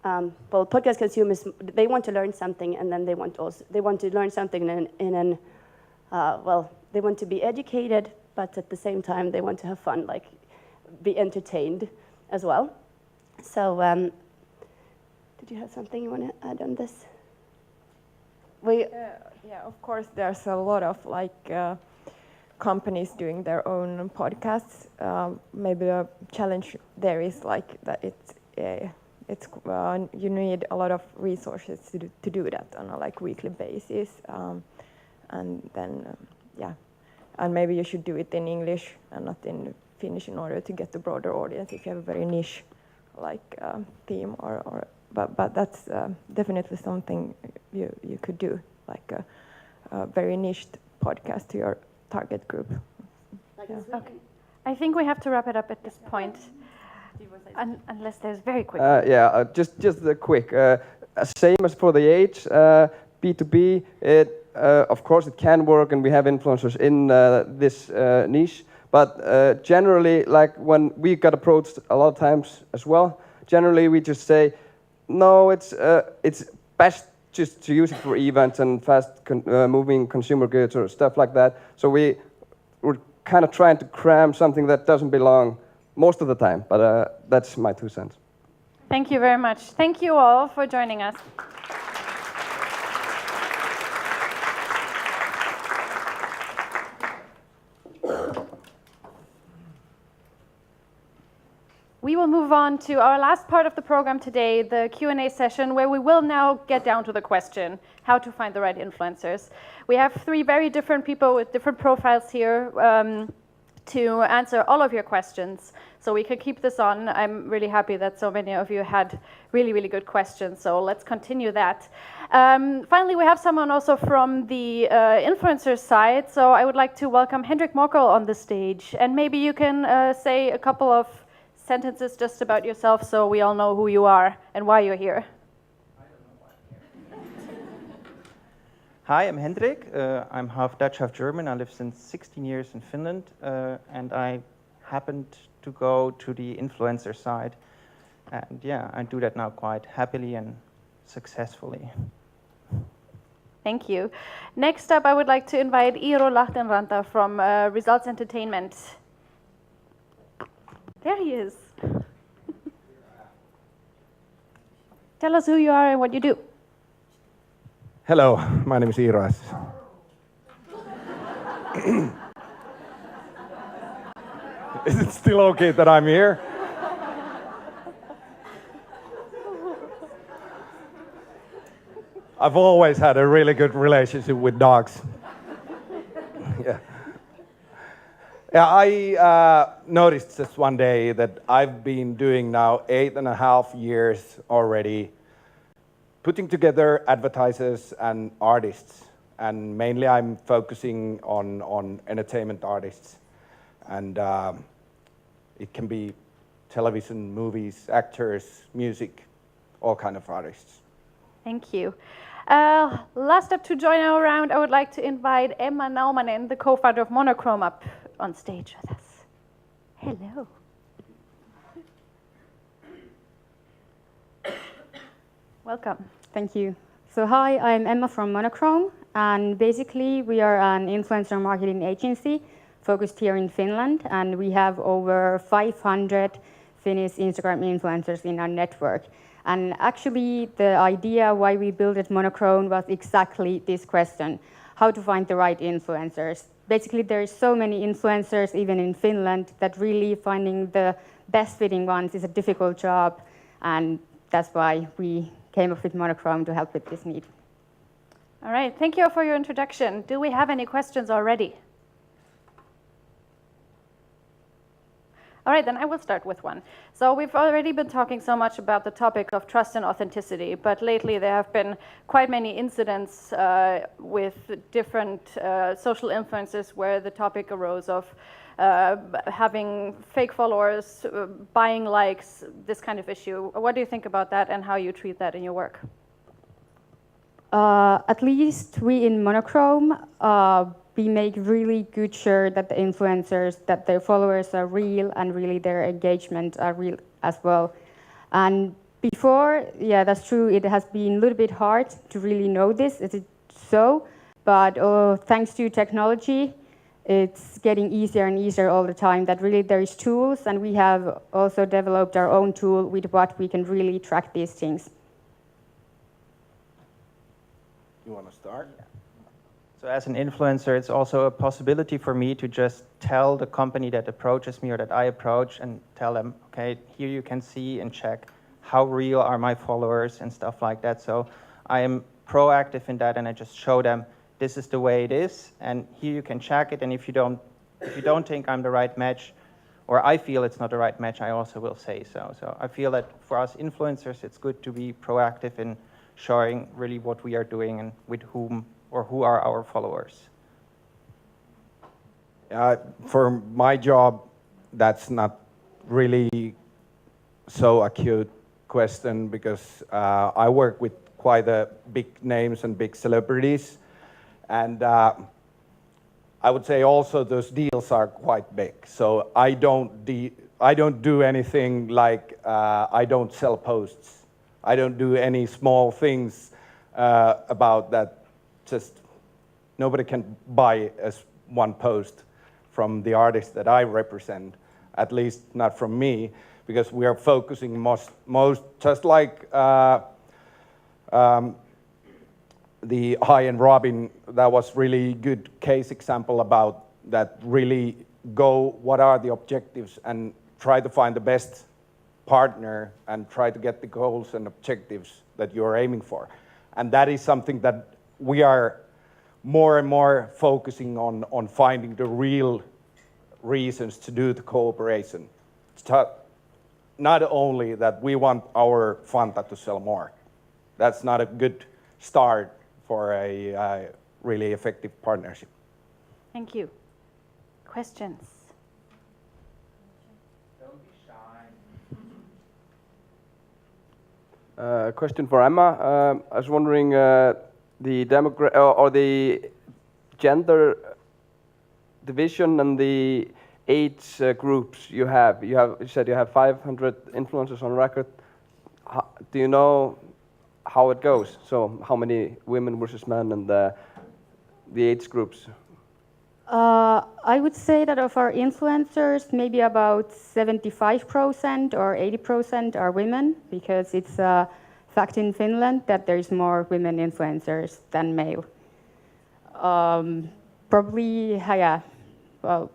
well, podcast consumers, they want to learn something, and then they want to learn something they want to be educated, but at the same time they want to have fun, like be entertained as well. So, did you have something you want to add on this? Yeah, of course, there's a lot of like companies doing their own podcasts. Maybe a challenge there is like that it's you need a lot of resources to do that on a like weekly basis, and then and maybe you should do it in English and not in Finnish in order to get the broader audience if you have a very niche like theme or. But that's definitely something you could do, like a very niched podcast to your target group. Okay. I think we have to wrap it up at this point, unless there's very quick. Just the quick. Same as for the age, B2B, of course it can work, and we have influencers in this niche. But generally, like when we got approached a lot of times as well, generally we just say, no, it's best just to use it for events and fast-moving consumer goods or stuff like that. So we're kind of trying to cram something that doesn't belong most of the time. But that's my 2 cents. Thank you very much. Thank you all for joining us. We will move on to our last part of the program today, the Q&A session, where we will now get down to the question, how to find the right influencers. We have 3 very different people with different profiles here to answer all of your questions. So we could keep this on. I'm really happy that so many of you had really, really good questions. So let's continue that. Finally, we have someone also from the influencer side. So I would like to welcome Hendrik Mokkel on the stage. And maybe you can say a couple of sentences just about yourself so we all know who you are and why you're here. Hi, I'm Hendrik. I'm half Dutch, half German. I live since 16 years in Finland, and I happened to go to the influencer side. And yeah, I do that now quite happily and successfully. Thank you. Next up, I would like to invite Iiro Lahtenranta from Results Entertainment. There he is. Tell us who you are and what you do. Hello, my name is Iras. Is it still okay that I'm here? I've always had a really good relationship with dogs. Yeah. Yeah, I noticed just one day that I've been doing now 8.5 years already, putting together advertisers and artists, and mainly I'm focusing on entertainment artists, and it can be television, movies, actors, music, all kind of artists. Thank you. Last up to join our round, I would like to invite Emma Naumanen, the co-founder of Monochrome, up on stage with us. Hello. Welcome. Thank you. So hi, I'm Emma from Monochrome, and basically we are an influencer marketing agency focused here in Finland, and we have over 500 Finnish Instagram influencers in our network. And actually the idea why we built Monochrome was exactly this question: how to find the right influencers. Basically there is so many influencers even in Finland that really finding the best fitting ones is a difficult job, and that's why we came up with Monochrome to help with this need. All right, thank you for your introduction. Do we have any questions already? All right, then I will start with one. So we've already been talking so much about the topic of trust and authenticity, but lately there have been quite many incidents with different social influencers where the topic arose of having fake followers, buying likes, this kind of issue. What do you think about that and how you treat that in your work? At least we in Monochrome, we make really good sure that the influencers, that their followers are real and really their engagement are real as well. And before, yeah, that's true, it has been a little bit hard to really know this, is it so? But thanks to technology, it's getting easier and easier all the time, that really there is tools, and we have also developed our own tool with what we can really track these things. You want to start? So as an influencer, it's also a possibility for me to just tell the company that approaches me or that I approach and tell them, okay, here you can see and check how real are my followers and stuff like that. So I am proactive in that, and I just show them this is the way it is, and here you can check it. And if you don't think I'm the right match, or I feel it's not the right match, I also will say so. So I feel that for us influencers, it's good to be proactive in showing really what we are doing and with whom or who are our followers. For my job, that's not really so acute question, because I work with quite a big names and big celebrities, and I would say also those deals are quite big. So I don't do anything like I don't sell posts. I don't do any small things about that. Just nobody can buy as one post from the artist that I represent, at least not from me, because we are focusing most just like the High and Robin. That was really good case example about that. Really go what are the objectives and try to find the best partner and try to get the goals and objectives that you're aiming for. And that is something that we are more and more focusing on finding the real reasons to do the cooperation. It's not only that we want our Fanta to sell more. That's not a good start for a really effective partnership. Thank you. Questions? Question for Emma. I was wondering the gender division and the age groups you have. You said you have 500 influencers on record. Do you know how it goes? So how many women versus men and the age groups? I would say that of our influencers, maybe about 75% or 80% are women, because it's a fact in Finland that there's more women influencers than male. Probably, yeah. Well,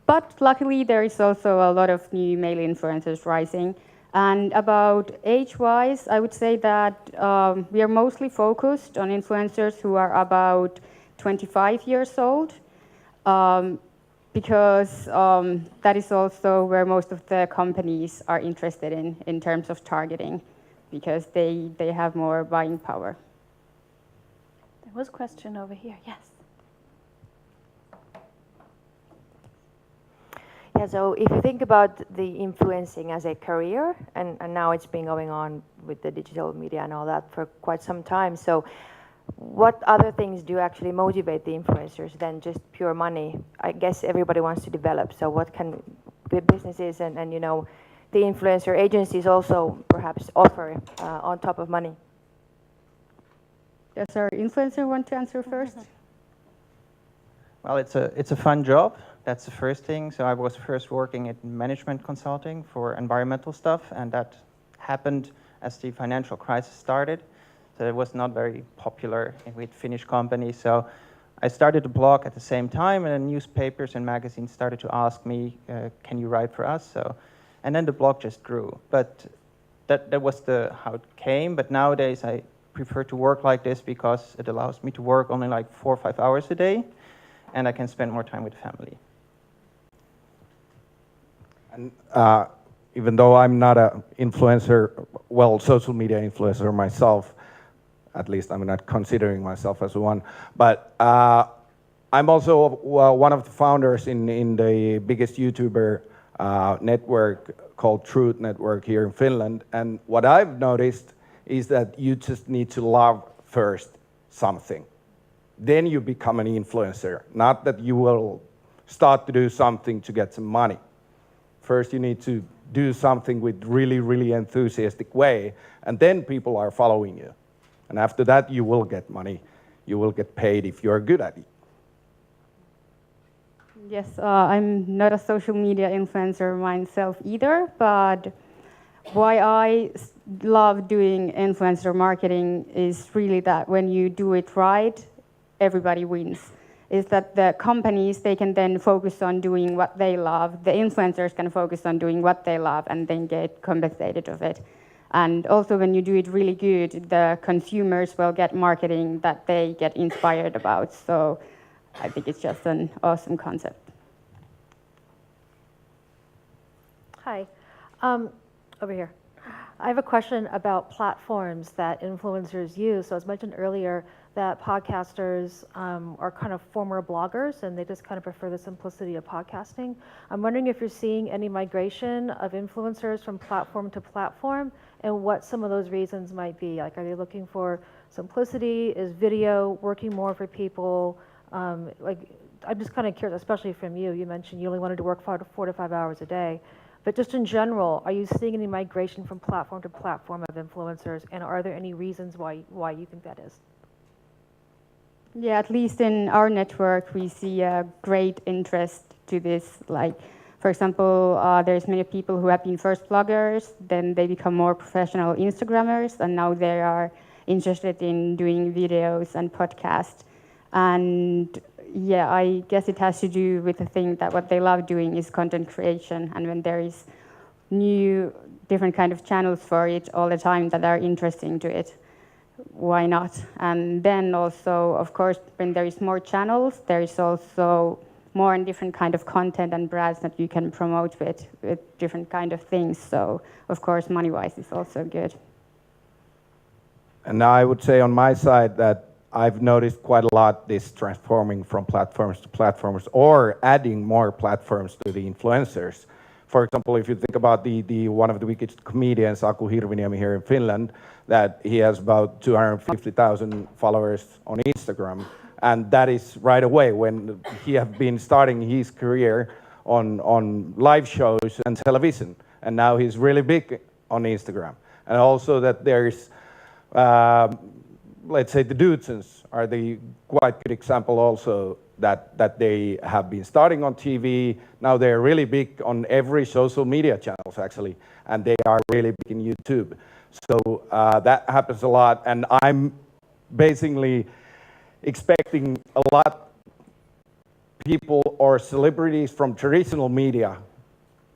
but luckily there is also a lot of new male influencers rising. And about age-wise, I would say that we are mostly focused on influencers who are about 25 years old, because that is also where most of the companies are interested in terms of targeting, because they have more buying power. There was a question over here, yes. Yeah, so if you think about the influencing as a career, and now it's been going on with the digital media and all that for quite some time, so what other things do actually motivate the influencers than just pure money? I guess everybody wants to develop, so what can the businesses and you know, the influencer agencies also perhaps offer on top of money? Does our influencer want to answer first? Well, it's a fun job. That's the first thing. So I was first working in management consulting for environmental stuff, and that happened as the financial crisis started. So it was not very popular with Finnish companies. So I started a blog at the same time, and newspapers and magazines started to ask me, can you write for us? So, and then the blog just grew. But that was how it came. But nowadays I prefer to work like this because it allows me to work only like 4 or 5 hours a day, and I can spend more time with family. And even though I'm not an influencer, well, social media influencer myself, at least I'm not considering myself as one, but I'm also one of the founders in the biggest YouTuber network called Truth Network here in Finland. And what I've noticed is that you just need to love first something. Then you become an influencer, not that you will start to do something to get some money. First, you need to do something with really, really enthusiastic way, and then people are following you. And after that, you will get money. You will get paid if you're good at it. Yes, I'm not a social media influencer myself either, but why I love doing influencer marketing is really that when you do it right, everybody wins. Is that the companies, they can then focus on doing what they love. The influencers can focus on doing what they love and then get compensated of it. And also when you do it really good, the consumers will get marketing that they get inspired about. So I think it's just an awesome concept. Hi, over here. I have a question about platforms that influencers use. So as mentioned earlier, that podcasters are kind of former bloggers and they just kind of prefer the simplicity of podcasting. I'm wondering if you're seeing any migration of influencers from platform to platform and what some of those reasons might be. Like, are they looking for simplicity? Is video working more for people? Like, I'm just kind of curious, especially from you. You mentioned you only wanted to work 4 to 5 hours a day. But just in general, are you seeing any migration from platform to platform of influencers? And are there any reasons why you think that is? Yeah, at least in our network, we see a great interest to this. Like, for example, there's many people who have been first bloggers, then they become more professional Instagrammers, and now they are interested in doing videos and podcasts. And yeah, I guess it has to do with the thing that what they love doing is content creation. And when there is new, different kind of channels for it all the time that are interesting to it, why not? And then also, of course, when there is more channels, there is also more and different kind of content and brands that you can promote with different kind of things. So, of course, money-wise is also good. And now I would say on my side that I've noticed quite a lot this transforming from platforms to platforms or adding more platforms to the influencers. For example, if you think about the one of the biggest comedians, Aku Hirviniemi here in Finland, that he has about 250,000 followers on Instagram. And that is right away when he has been starting his career on live shows and television. And now he's really big on Instagram. And also that there's, let's say the Dudesons are the quite good example also that they have been starting on TV. Now they're really big on every social media channels actually, and they are really big in YouTube. So that happens a lot, and I'm basically expecting a lot people or celebrities from traditional media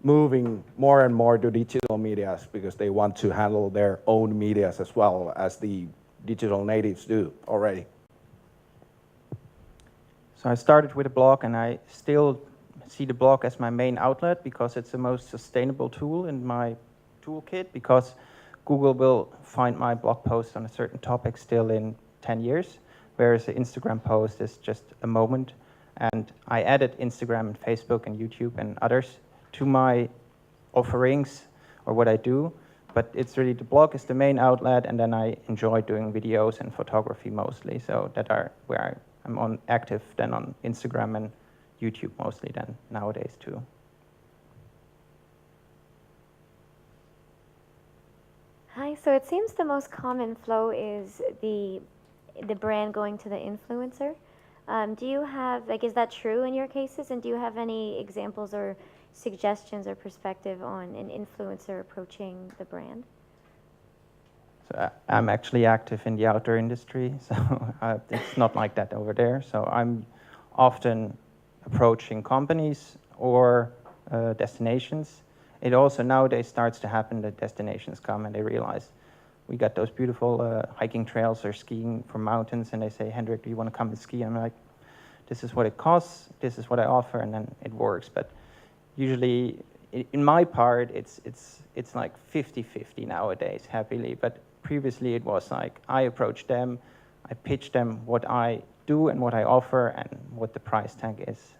moving more and more to digital medias because they want to handle their own medias as well as the digital natives do already. So I started with a blog, and I still see the blog as my main outlet because it's the most sustainable tool in my toolkit, because Google will find my blog post on a certain topic still in 10 years, whereas the Instagram post is just a moment. And I added Instagram and Facebook and YouTube and others to my offerings or what I do, but it's really the blog is the main outlet, and then I enjoy doing videos and photography mostly, so that are where I'm on active then on Instagram and YouTube mostly then nowadays too. Hi, so it seems the most common flow is the brand going to the influencer. Do you have, like, is that true in your cases? And do you have any examples or suggestions or perspective on an influencer approaching the brand? So I'm actually active in the outdoor industry, so it's not like that over there. So I'm often approaching companies or destinations. It also nowadays starts to happen that destinations come and they realize we got those beautiful hiking trails or skiing from mountains, and they say, Hendrik, do you want to come and ski? And I'm like, this is what it costs, this is what I offer, and then it works. But usually, in my part, it's like 50-50 nowadays, happily. But previously, it was like I approach them, I pitch them what I do and what I offer and what the price tag is.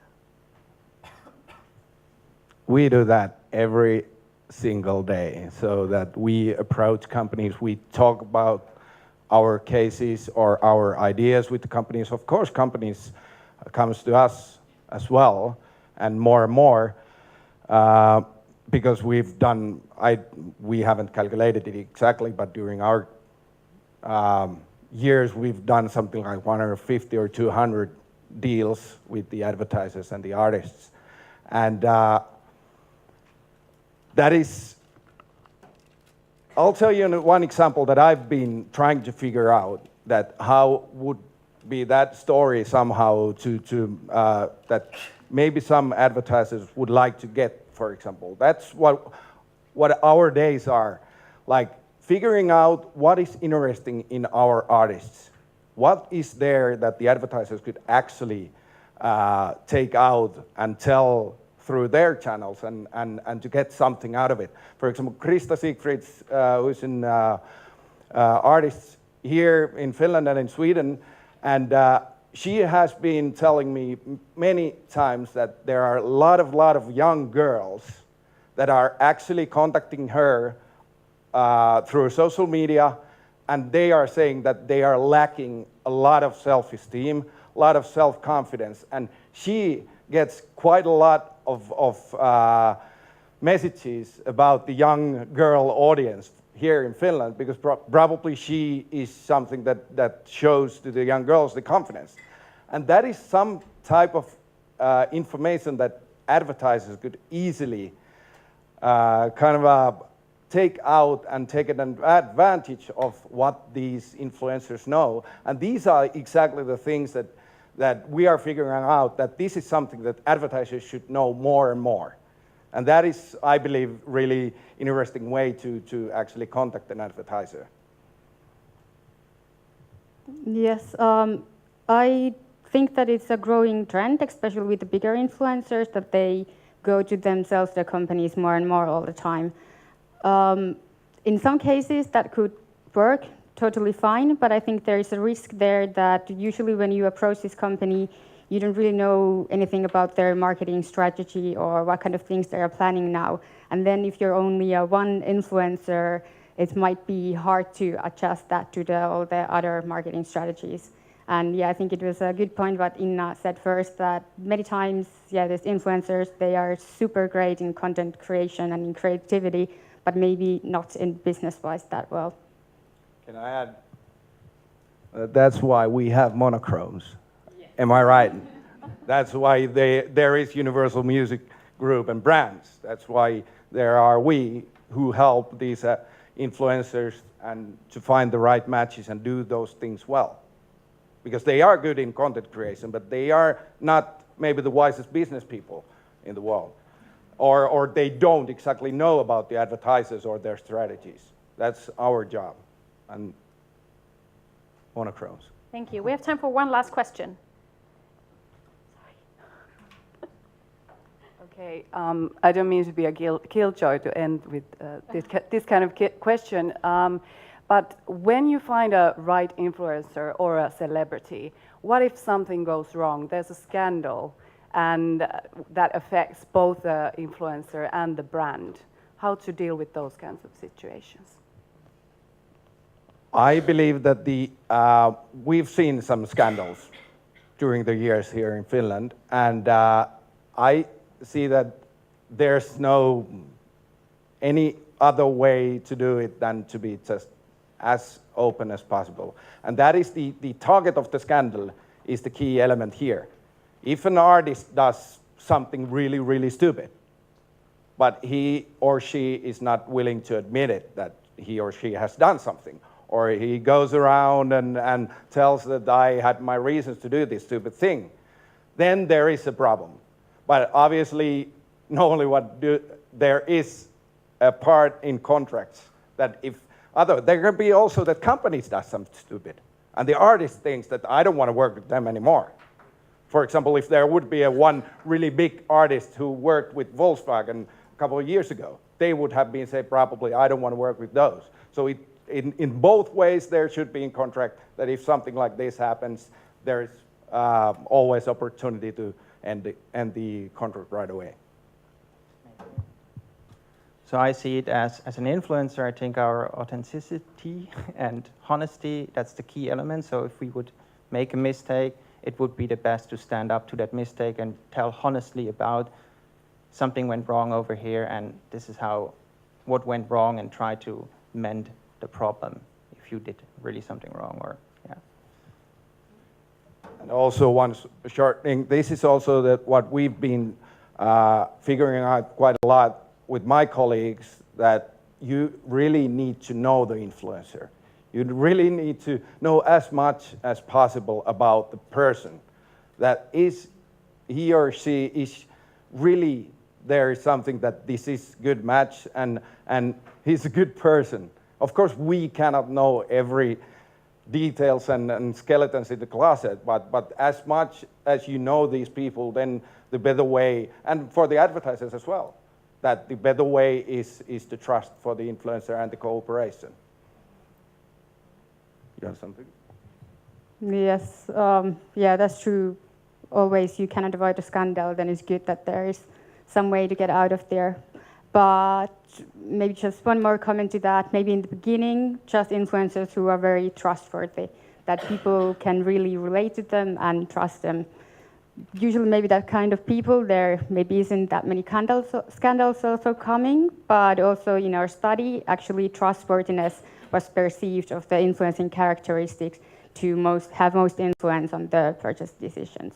We do that every single day, so that we approach companies, we talk about our cases or our ideas with the companies. Of course, companies comes to us as well, and more, because we've done, we haven't calculated it exactly, but during our years, we've done something like 150 or 200 deals with the advertisers and the artists. And that is, I'll tell you one example that I've been trying to figure out, that how would be that story somehow to that maybe some advertisers would like to get, for example. That's what our days are, like figuring out what is interesting in our artists. What is there that the advertisers could actually take out and tell through their channels and to get something out of it. For example, Krista Siegfrieds, who's an artist here in Finland and in Sweden, and she has been telling me many times that there are a lot of young girls that are actually contacting her through social media, and they are saying that they are lacking a lot of self-esteem, a lot of self-confidence, and she gets quite a lot of messages about the young girl audience here in Finland, because probably she is something that shows to the young girls the confidence. And that is some type of information that advertisers could easily take out and take an advantage of what these influencers know. And these are exactly the things that we are figuring out, that this is something that advertisers should know more and more. And that is, I believe, really interesting way to actually contact an advertiser. Yes, I think that it's a growing trend, especially with the bigger influencers, that they go to themselves, their companies, more and more all the time. In some cases, that could work totally fine, but I think there is a risk there that usually when you approach this company, you don't really know anything about their marketing strategy or what kind of things they are planning now. And then if you're only a one influencer, it might be hard to adjust that to all the other marketing strategies. And yeah, I think it was a good point what Inna said first, that many times, yeah, these influencers, they are super great in content creation and in creativity, but maybe not in business-wise that well. Can I add? That's why we have monochromes. Am I right? That's why there is Universal Music Group and brands. That's why there are we who help these influencers and to find the right matches and do those things well. Because they are good in content creation, but they are not maybe the wisest business people in the world. Or they don't exactly know about the advertisers or their strategies. That's our job and Monochrome's. Thank you. We have time for one last question. Okay, I don't mean to be a killjoy to end with this kind of question, but when you find a right influencer or a celebrity, what if something goes wrong? There's a scandal, and that affects both the influencer and the brand. How to deal with those kinds of situations? I believe that we've seen some scandals during the years here in Finland, and I see that there's no any other way to do it than to be just as open as possible. And that is the target of the scandal is the key element here. If an artist does something really, really stupid, but he or she is not willing to admit it, that he or she has done something, or he goes around and tells that I had my reasons to do this stupid thing, then there is a problem. But obviously, normally there is a part in contracts that if there can be also that companies does something stupid, and the artist thinks that I don't want to work with them anymore. For example, if there would be one really big artist who worked with Volkswagen a couple of years ago, they would have been say probably I don't want to work with those. So in both ways there should be in contract that if something like this happens, there is always opportunity to end the contract right away. So I see it as an influencer. I think our authenticity and honesty, that's the key element. So if we would make a mistake, it would be the best to stand up to that mistake and tell honestly about something went wrong over here, and this is what went wrong, and try to mend the problem if you did really something wrong. Or And also one short thing, this is also what we've been figuring out quite a lot with my colleagues, that you really need to know the influencer. You really need to know as much as possible about the person. That is, he or she is really, there is something that this is good match and he's a good person. Of course, we cannot know every details and skeletons in the closet, but as much as you know these people, then the better way, and for the advertisers as well, that the better way is to trust for the influencer and the cooperation. You have something? Yes, yeah, that's true. Always, you cannot avoid a scandal, then it's good that there is some way to get out of there. But maybe just one more comment to that. Maybe in the beginning, just influencers who are very trustworthy, that people can really relate to them and trust them. Usually maybe that kind of people, there maybe isn't that many scandals also coming, but also in our study, actually trustworthiness was perceived of the influencing characteristics to have most influence on the purchase decisions.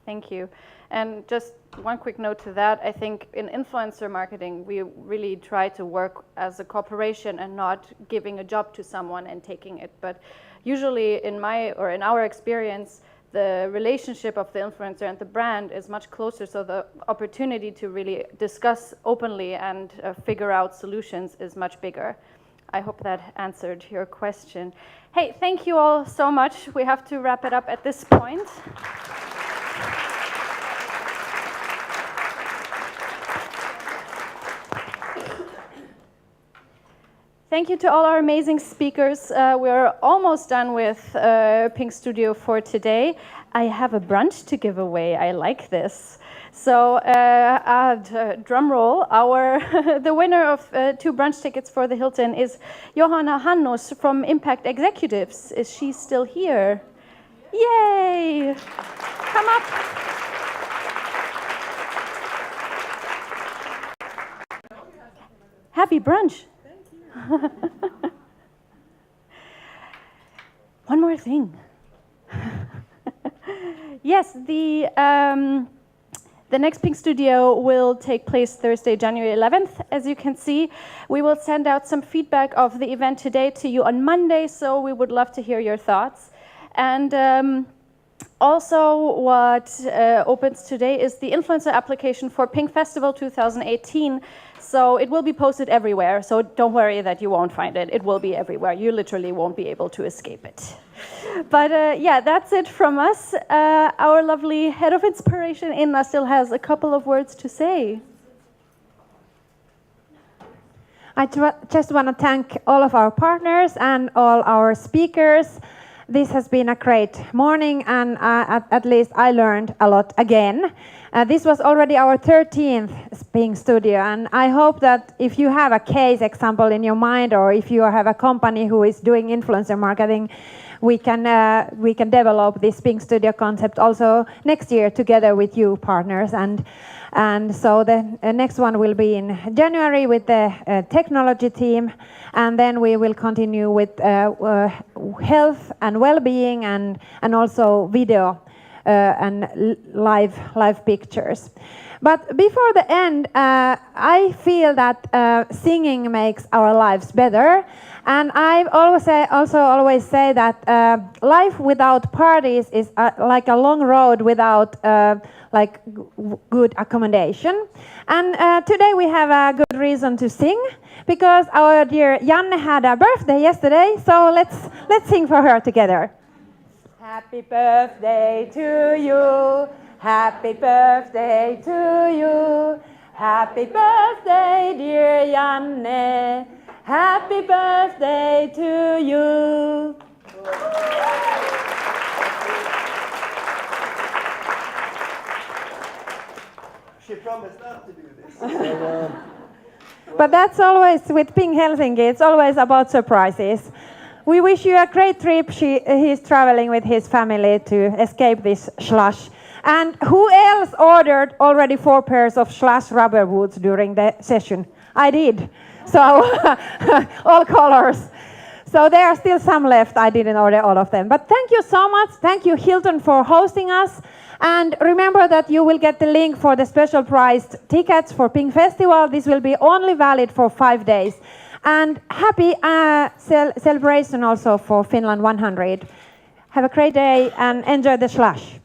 Thank you. And just one quick note to that, I think in influencer marketing, we really try to work as a corporation and not giving a job to someone and taking it. But usually in our experience, the relationship of the influencer and the brand is much closer, so the opportunity to really discuss openly and figure out solutions is much bigger. I hope that answered your question. Hey, thank you all so much. We have to wrap it up at this point. Thank you to all our amazing speakers. We're almost done with PING Studio for today. I have a brunch to give away. I like this. So, drum roll. The winner of 2 brunch tickets for the Hilton is Johanna Hannus from Impact Executives. Is she still here? Yay! Come up. Happy brunch. One more thing. Yes, the next PING Studio will take place Thursday, January 11th. As you can see, we will send out some feedback of the event today to you on Monday, so we would love to hear your thoughts. And also what opens today is the influencer application for PING Festival 2018. So it will be posted everywhere, so don't worry that you won't find it. It will be everywhere. You literally won't be able to escape it. But yeah, that's it from us. Our lovely head of inspiration, Inna, still has a couple of words to say. I just want to thank all of our partners and all our speakers. This has been a great morning, and at least I learned a lot again. This was already our 13th PING Studio, and I hope that if you have a case example in your mind, or if you have a company who is doing influencer marketing, we can develop this PING Studio concept also next year together with you partners. And so the next one will be in January with the technology team, and then we will continue with health and well-being and also video and live pictures. But before the end, I feel that singing makes our lives better. And I always say that life without parties is like a long road without good accommodation. And today we have a good reason to sing, because our dear Janne had a birthday yesterday. So let's sing for her together. Happy birthday to you. Happy birthday to you. Happy birthday, dear Janne. Happy birthday to you. She promised not to do this. But that's always with PING Helsinki, it's always about surprises. We wish you a great trip. He's traveling with his family to escape this slush. And who else ordered already 4 pairs of slush rubber boots during the session? I did. So all colors. So there are still some left. I didn't order all of them. But thank you so much. Thank you, Hilton, for hosting us. And remember that you will get the link for the special priced tickets for PING Festival. This will be only valid for 5 days. And happy celebration also for Finland 100. Have a great day and enjoy the slush.